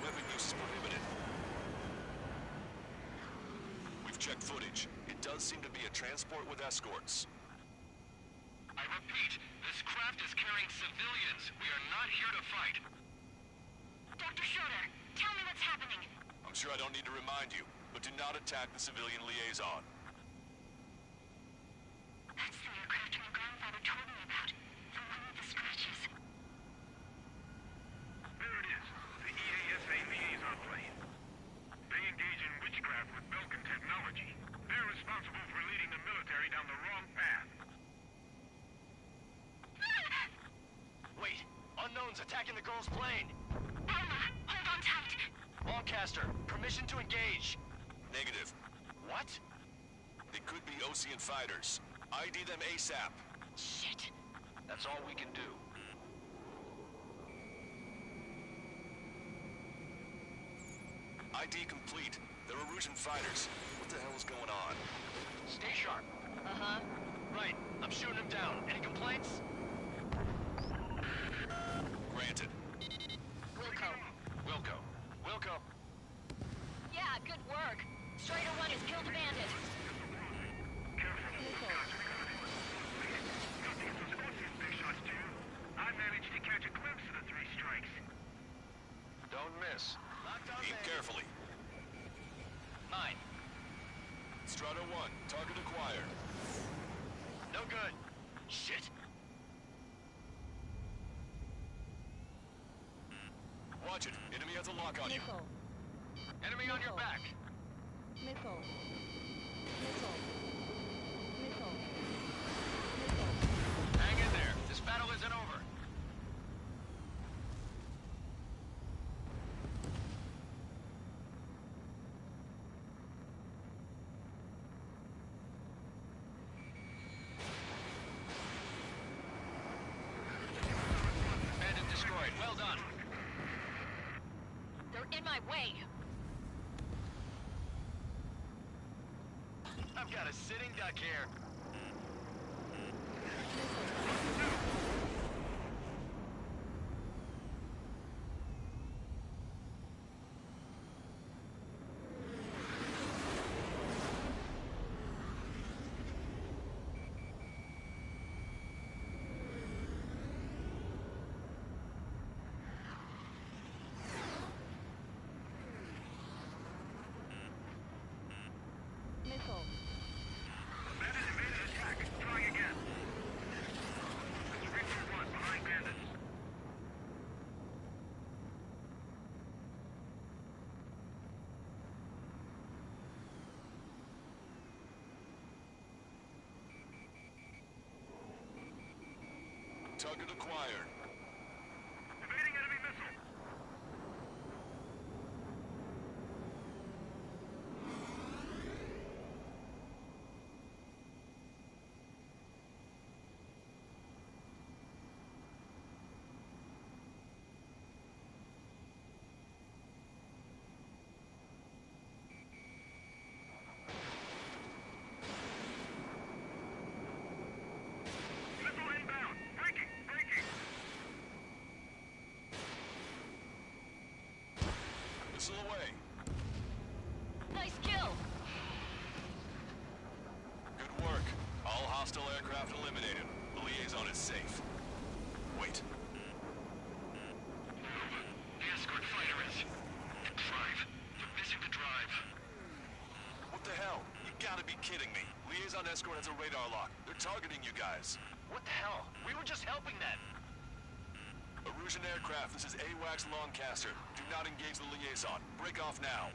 Weapon use is prohibited. We've checked footage. It does seem to be a transport with escorts. I repeat, this craft is carrying civilians. We are not here to fight. Dr. Schroeder, tell me what's happening. I'm sure I don't need to remind you, but do not attack the civilian liaison. That's the aircraft my grandfather told me about. The one with the scratches. There it is. The EASA liaison plane. They engage in witchcraft with Belkin technology. They're responsible for leading the military down the wrong path. Wait! Unknown's attacking the girl's plane! Alma, hold on tight. Lancaster, permission to engage. Negative. What? They could be Osean fighters. ID them ASAP. Shit. That's all we can do. ID complete. They're Erusian fighters. What the hell is going on? Stay sharp. Uh-huh. Right. I'm shooting them down. Any complaints? Granted. Wilco. Wilco. Wilco. Yeah, good work. Strider 1 has killed a bandit. I managed to catch a glimpse of the three strikes. Don't miss. Aim carefully. 9. Strider 1, target acquired. No good. Shit. Watch it. Enemy has a lock on you. Missile. Enemy on your back. Missile. Missile. Missile. my way! I've got a sitting duck here. Missile. Bandit evaded attack. Trying again. It's Reaper 1 behind bandits. Target acquired. Evading enemy missile. Missile inbound. Breaking. Breaking. Missile away. Nice kill! Good work. All hostile aircraft eliminated. The liaison is safe. Wait. The escort fighter is... drive. They're missing the drive. What the hell? You gotta be kidding me. Liaison escort has a radar lock. They're targeting you guys. What the hell? We were just helping them. Erusian aircraft, this is AWACS Longcaster. Do not engage the liaison. Break off now.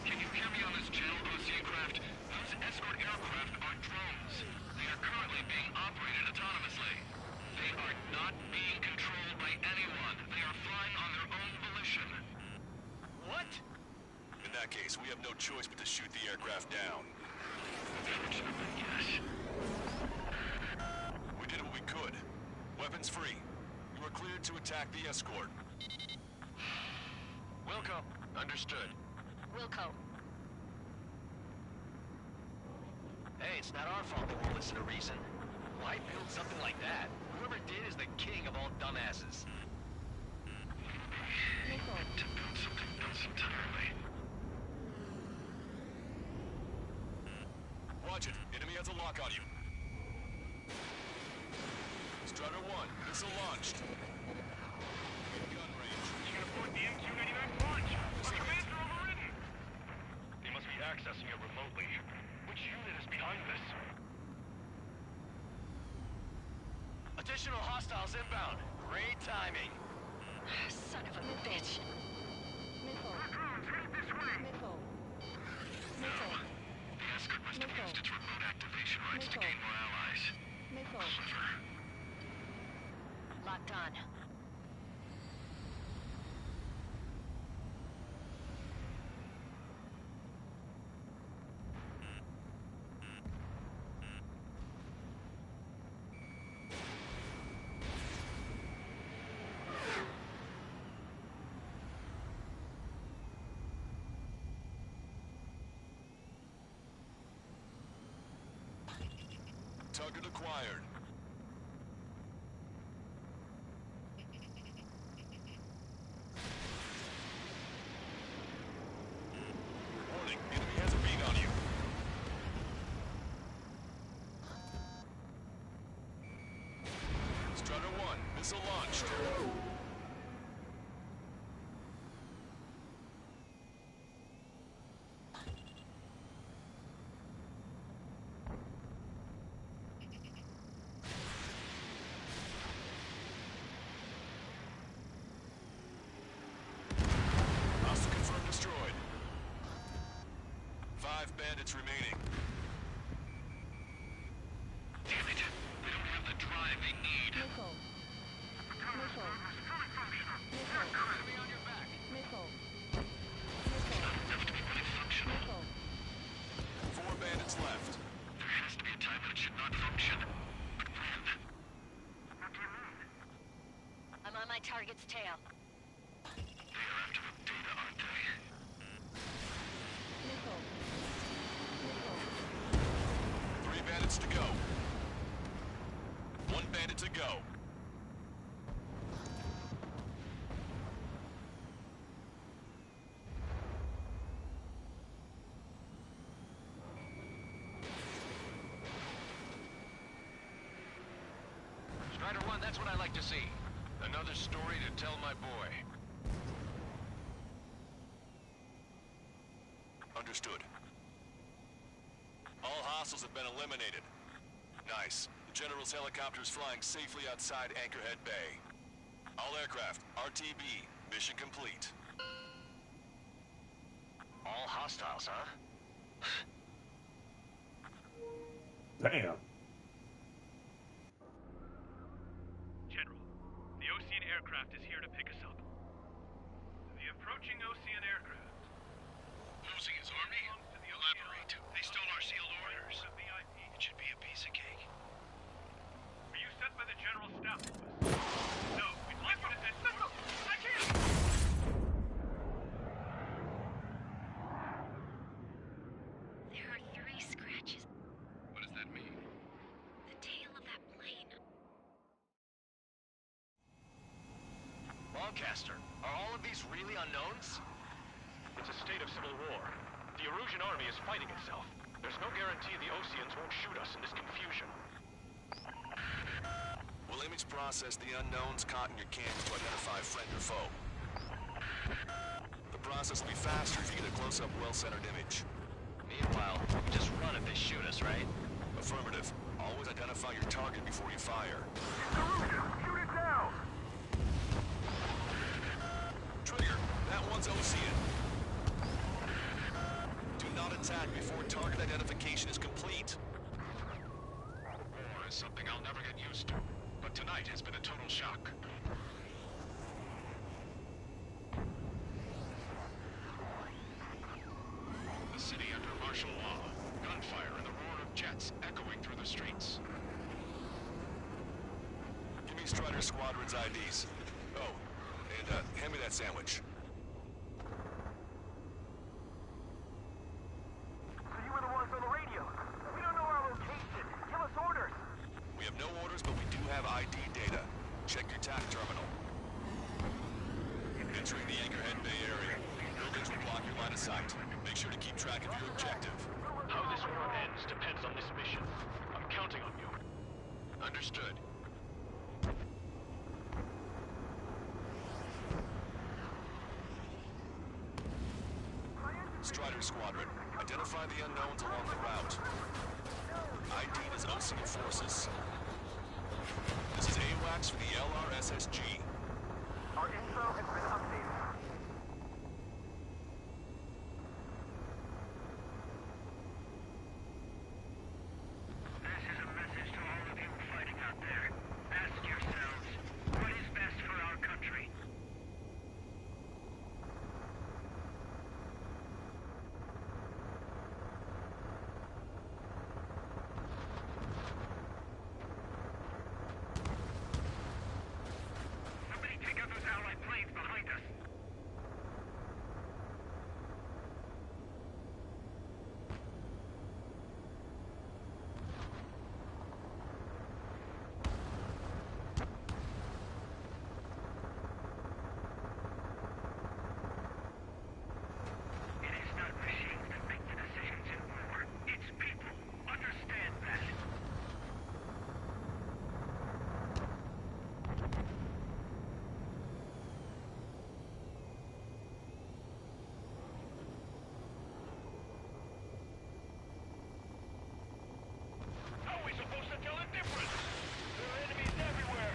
Can you hear me on this channel, Oceancraft? Those escort aircraft are drones. They are currently being operated autonomously. They are not being controlled by anyone. They are flying on their own volition. What? In that case, we have no choice but to shoot the aircraft down. Unfortunately, yes. We did what we could. Weapons free. You are cleared to attack the escort. Wilco. Understood. Wilco. Hey, it's not our fault they won't listen to reason. Why build something like that? Whoever did is the king of all dumbasses. Missile. To build something else entirely. Watch it. Enemy has a lock on you. Strider 1, missile launched. Gun range. You can afford the MQ-99 launch. Our commands are overridden. They must be accessing it remotely. Which unit is behind this? Additional hostiles inbound. Great timing. Son of a bitch. Missile. Drones headed this way. Missile. Missile. The escort must have used its remote activation rights to gain more allies. Missile. Clever. Locked on. Target acquired. Warning, enemy has a bead on you. Strider 1, missile launched. Hostile confirmed destroyed. 5 bandits remaining. Damn it. They don't have the drive they need. Missile. Missile. Fully functional. Missile. Enemy on your back. Missile. Enough to be fully functional. Missile. 4 bandits left. There has to be a time when it should not function. But when? What do you mean? I'm on my target's tail. bandits to go. One bandit to go. Strider 1, that's what I like to see. Another story to tell my boy. Understood. All hostiles have been eliminated. Nice. The General's helicopter is flying safely outside Anchorhead Bay. All aircraft, RTB, mission complete. All hostiles, huh? Damn. General, the Osean aircraft is here to pick us up. The approaching Osean aircraft. Losing his army? Elaborate. They stole our sealed orders. It should be a piece of cake. Were you sent by the General Staff Office? No, we'd like you to escort. I can't! There are 3 scratches. What does that mean? The tail of that plane. Lancaster, are all of these really unknowns? It's a state of civil war. The Erusian army is fighting itself. There's no guarantee the Oseans won't shoot us in this confusion. We'll image process the unknowns caught in your cans to identify friend or foe. The process will be faster if you get a close-up, well-centered image. Meanwhile, we can just run if they shoot us, right? Affirmative. Always identify your target before you fire. Shoot it down! Trigger, that one's Osean. Do not attack before target identification is complete. War is something I'll never get used to. But tonight has been a total shock. The city under martial law. Gunfire and the roar of jets echoing through the streets. Give me Strider Squadron's IDs. Oh, and hand me that sandwich. So you were the ones on the radio. We don't know our location. Give us orders. We have no orders, but we do have ID data. Check your TAC terminal. Entering the Anchorhead Bay area. Buildings will block your line of sight. Make sure to keep track of your objective. How this war ends depends on this mission. I'm counting on you. Understood. Strider Squadron, identify the unknowns along the route. ID'd as Osean forces. This is AWACS for the LRSSG. Our info has been updated. This is a message to all of you fighting out there. Ask yourselves, what is best for our country? Somebody take out those Allied planes behind us. It is not machines that make the decisions in war. It's people. Understand that. How are we supposed to tell the difference? There are enemies everywhere.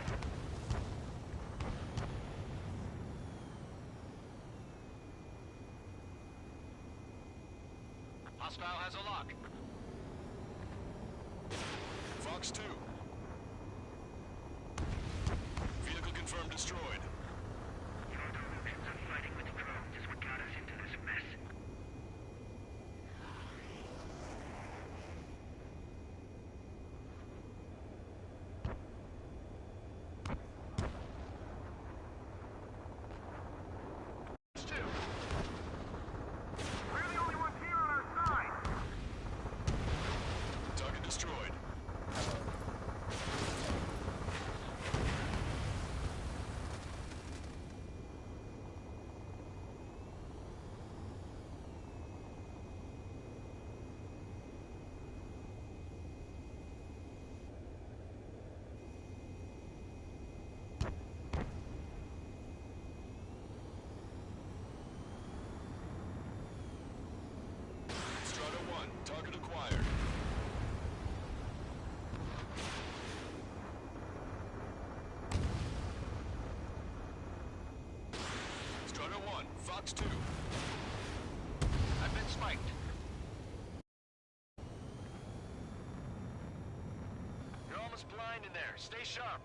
Hostile has a lock. Fox 2. Vehicle confirmed destroyed. Your delusions of fighting with drones is what got us into this mess. We're the only ones here on our side. Target destroyed. Fox 2. I've been spiked. You're almost blind in there. Stay sharp.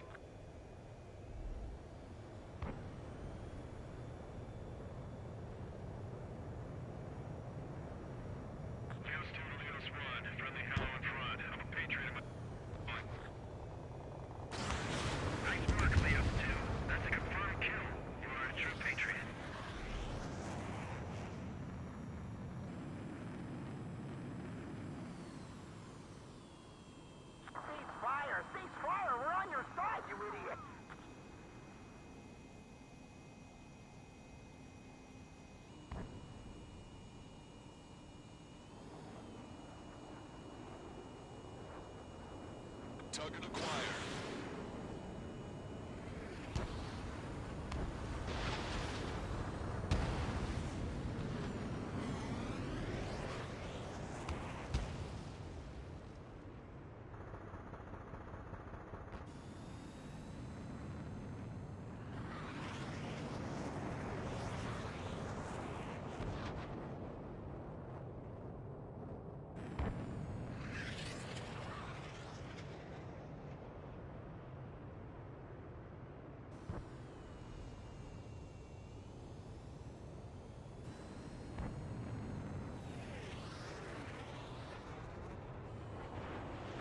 Houston to Leo's 1. Friendly Hello in front. I'm a Patriot. Nice work, Leos 2. That's a confirmed kill. You are a true Patriot. Cease fire! Cease fire! We're on your side, you idiot! Target acquired.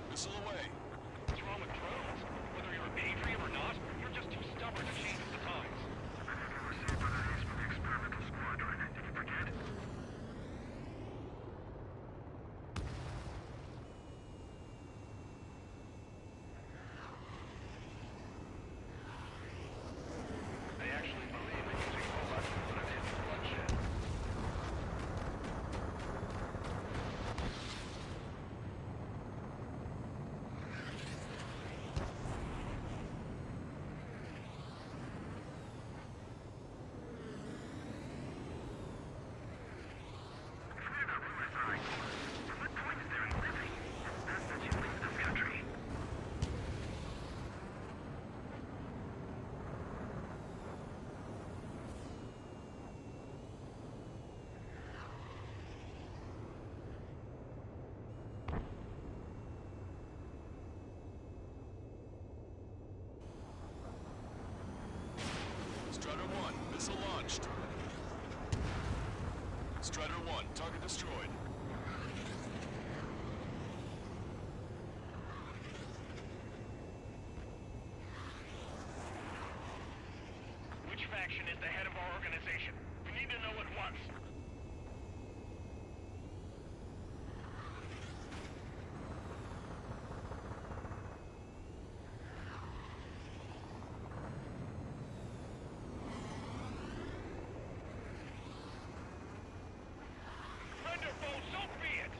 Missile away. What's wrong with drones? Whether you're a Patriot or not, you're just too stubborn to change with the times. Many of you were saved by the ace for the experimental squadron. Did you forget? They actually believe that using robots will put an end to bloodshed. If we do not realize our ideals, what point is there in living? It's best that you leave this country. Strider 1, missile launched. Strider 1, target destroyed. Which faction is the head of our organization? We need to know at once. Thunderbolt, so be it!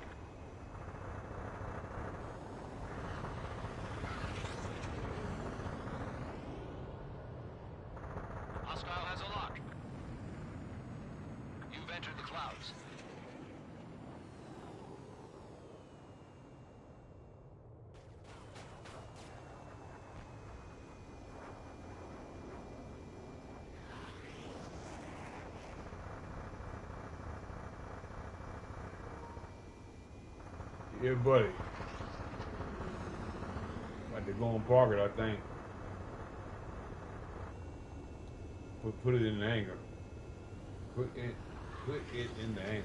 Hostile has a lock. You've entered the clouds. Yeah, buddy. About to go and park it, I think. Put it in the hangar. Put it in the hangar.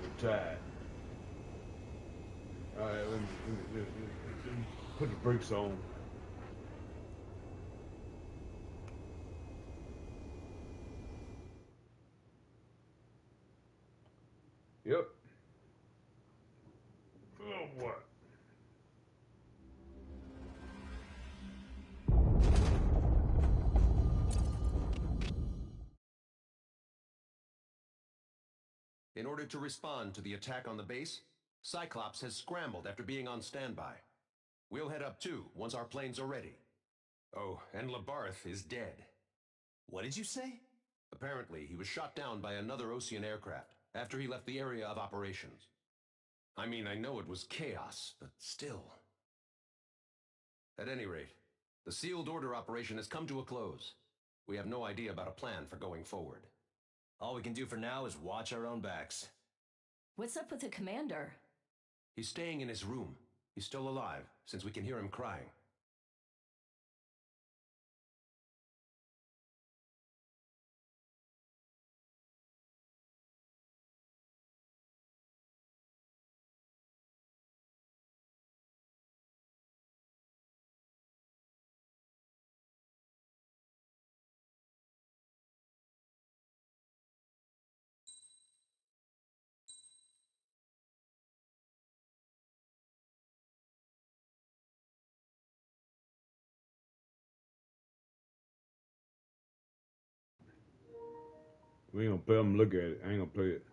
We're tired. All right, let me put the brakes on. Yep. Oh, what? In order to respond to the attack on the base, Cyclops has scrambled after being on standby. We'll head up too, once our planes are ready. Oh, and Labarth is dead. What did you say? Apparently, he was shot down by another Osean aircraft after he left the area of operations. I mean, I know it was chaos, but still. At any rate, the sealed order operation has come to a close. We have no idea about a plan for going forward. All we can do for now is watch our own backs. What's up with the commander? He's staying in his room. He's still alive, since we can hear him crying. We ain't gonna play them, look at it. I ain't gonna play it.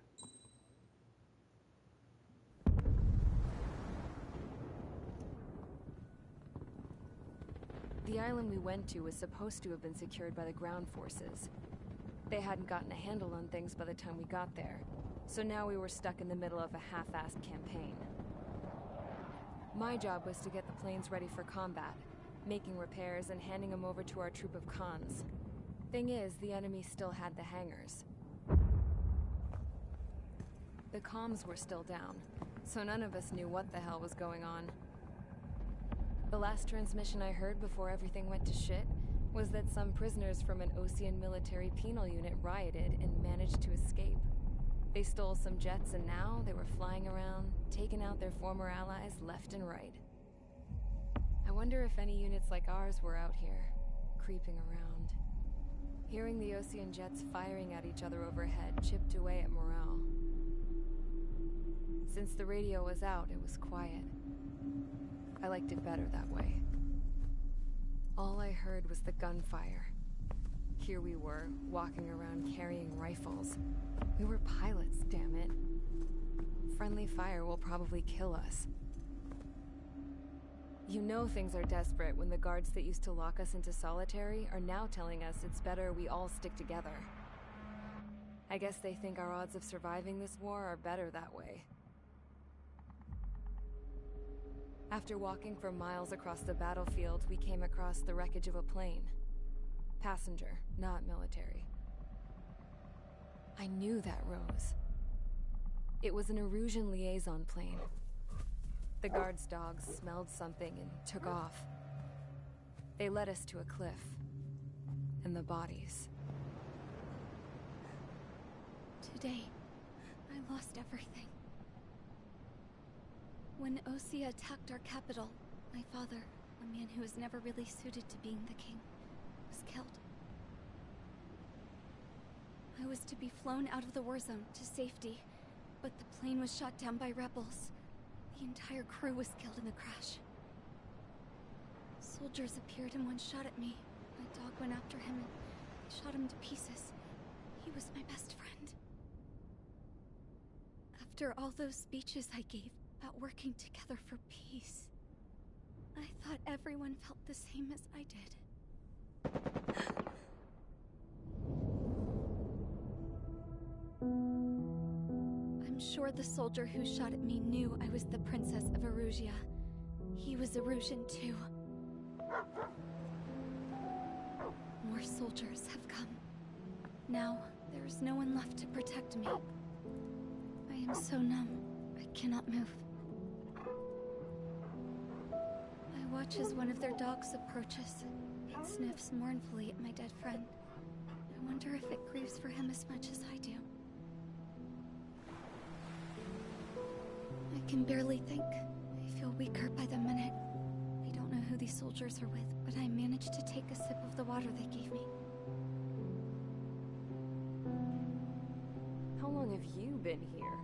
The island we went to was supposed to have been secured by the ground forces. They hadn't gotten a handle on things by the time we got there, so now we were stuck in the middle of a half-assed campaign. My job was to get the planes ready for combat, making repairs and handing them over to our troop of cons. Thing is, the enemy still had the hangars. The comms were still down, so none of us knew what the hell was going on. The last transmission I heard before everything went to shit was that some prisoners from an Osean military penal unit rioted and managed to escape. They stole some jets and now they were flying around, taking out their former allies left and right. I wonder if any units like ours were out here, creeping around. Hearing the Osean jets firing at each other overhead chipped away at morale. Since the radio was out, it was quiet. I liked it better that way. All I heard was the gunfire. Here we were, walking around carrying rifles. We were pilots, damn it. Friendly fire will probably kill us. You know things are desperate when the guards that used to lock us into solitary are now telling us it's better we all stick together. I guess they think our odds of surviving this war are better that way. After walking for miles across the battlefield, we came across the wreckage of a plane. Passenger, not military. I knew that rose. It was an Erusian liaison plane. The guard's dogs smelled something and took off. They led us to a cliff. And the bodies. Today, I lost everything. When Osea attacked our capital, my father, a man who was never really suited to being the king, was killed. I was to be flown out of the war zone to safety, but the plane was shot down by rebels. The entire crew was killed in the crash. Soldiers appeared and one shot at me. My dog went after him and shot him to pieces. He was my best friend. After all those speeches I gave about working together for peace, I thought everyone felt the same as I did. I'm sure the soldier who shot at me knew I was the Princess of Erusia. He was Erusian too. More soldiers have come. Now, there is no one left to protect me. I am so numb, I cannot move. I watch as one of their dogs approaches. It sniffs mournfully at my dead friend. I wonder if it grieves for him as much as I do. I can barely think. I feel weaker by the minute. I don't know who these soldiers are with, but I managed to take a sip of the water they gave me. How long have you been here?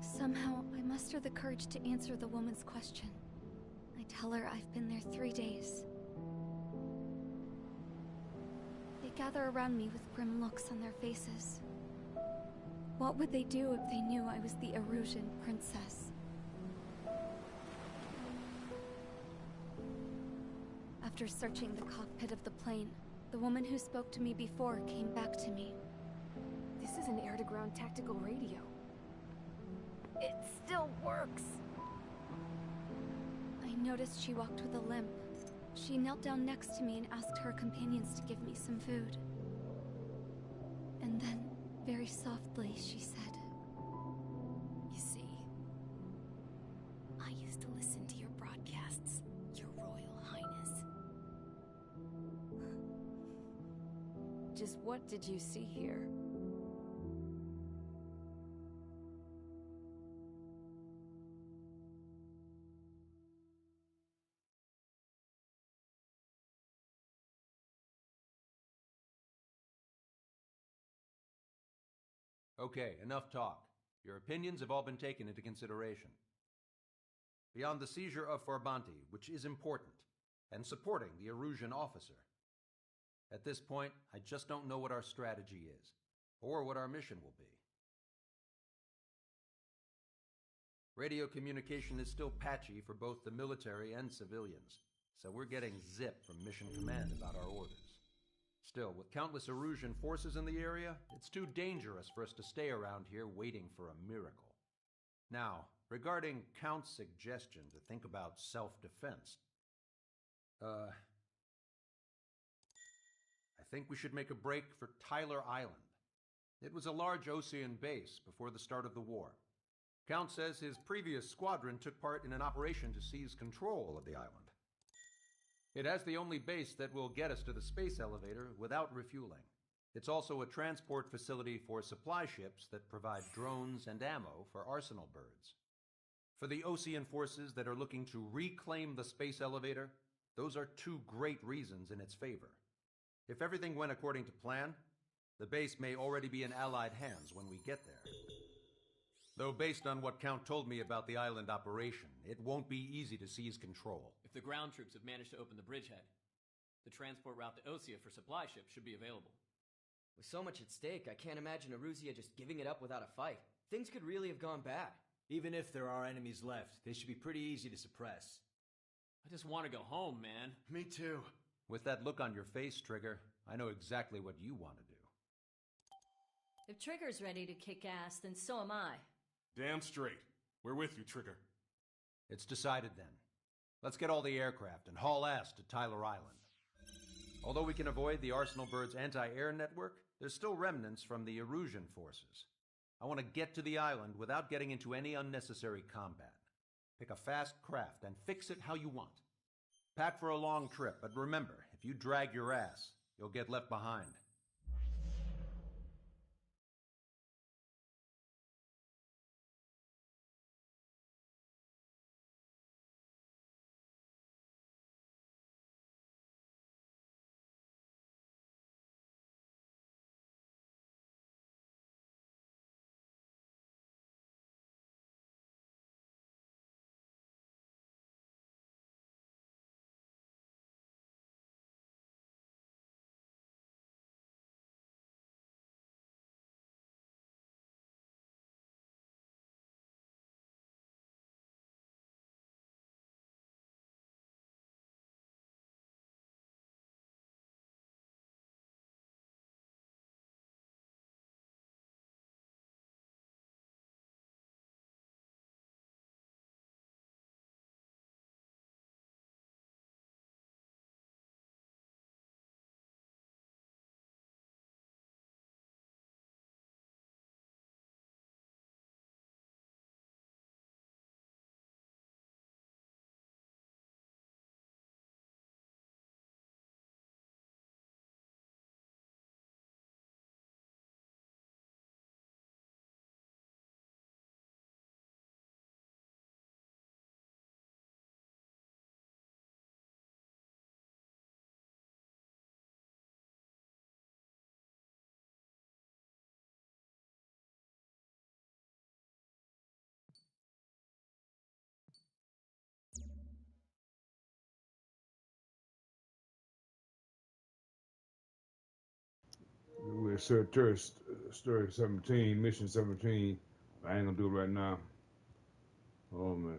Somehow, I muster the courage to answer the woman's question. I tell her I've been there 3 days. They gather around me with grim looks on their faces. What would they do if they knew I was the Erusian princess? After searching the cockpit of the plane, The woman who spoke to me before came back to me. This is an air-to-ground tactical radio. It still works! I noticed she walked with a limp. She knelt down next to me and asked her companions to give me some food. And then, very softly, she said, "You see, I used to listen to your broadcasts, Your Royal Highness." Just what did you see here? Okay, enough talk. Your opinions have all been taken into consideration. Beyond the seizure of Farbanti, which is important, and supporting the Erusian officer. At this point, I just don't know what our strategy is, or what our mission will be. Radio communication is still patchy for both the military and civilians, so we're getting zip from Mission Command about our orders. Still, with countless Erusian forces in the area, it's too dangerous for us to stay around here waiting for a miracle. Now, regarding Count's suggestion to think about self-defense, I think we should make a break for Tyler Island. It was a large Osean base before the start of the war. Count says his previous squadron took part in an operation to seize control of the island. It has the only base that will get us to the space elevator without refueling. It's also a transport facility for supply ships that provide drones and ammo for arsenal birds. For the Osean forces that are looking to reclaim the space elevator, those are two great reasons in its favor. If everything went according to plan, the base may already be in Allied hands when we get there. Though based on what Count told me about the island operation, it won't be easy to seize control. If the ground troops have managed to open the bridgehead, the transport route to Osea for supply ships should be available. With so much at stake, I can't imagine Erusia just giving it up without a fight. Things could really have gone bad. Even if there are enemies left, they should be pretty easy to suppress. I just want to go home, man. Me too. With that look on your face, Trigger, I know exactly what you want to do. If Trigger's ready to kick ass, then so am I. Damn straight. We're with you, Trigger. It's decided then. Let's get all the aircraft and haul ass to Tyler Island. Although we can avoid the Arsenal Bird's anti-air network, there's still remnants from the Erusian forces. I want to get to the island without getting into any unnecessary combat. Pick a fast craft and fix it how you want. Pack for a long trip, but remember, if you drag your ass, you'll get left behind. We're Story 17, Mission 17. I ain't gonna do it right now. Oh man.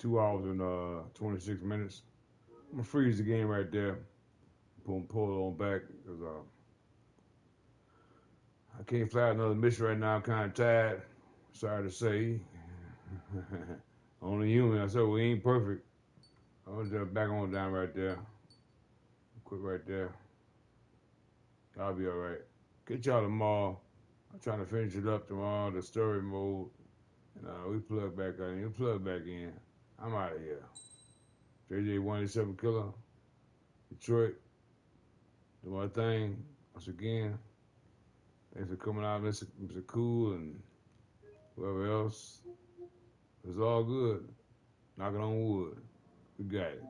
2 hours and 26 minutes. I'm gonna freeze the game right there. Pull it on back because I can't fly another mission right now. I'm kind of tired. Sorry to say. Only human. I said we ain't perfect. I'll just back on down right there. Quit right there. I'll be all right. Get y'all tomorrow. I'm trying to finish it up tomorrow, the story mode. And we plug back in. You plug back in. I'm out of here. JJ187 Killer. Detroit. Do my thing. Once again. Thanks for coming out, Mr. Cool and whoever else. It's all good. Knocking on wood. We got it.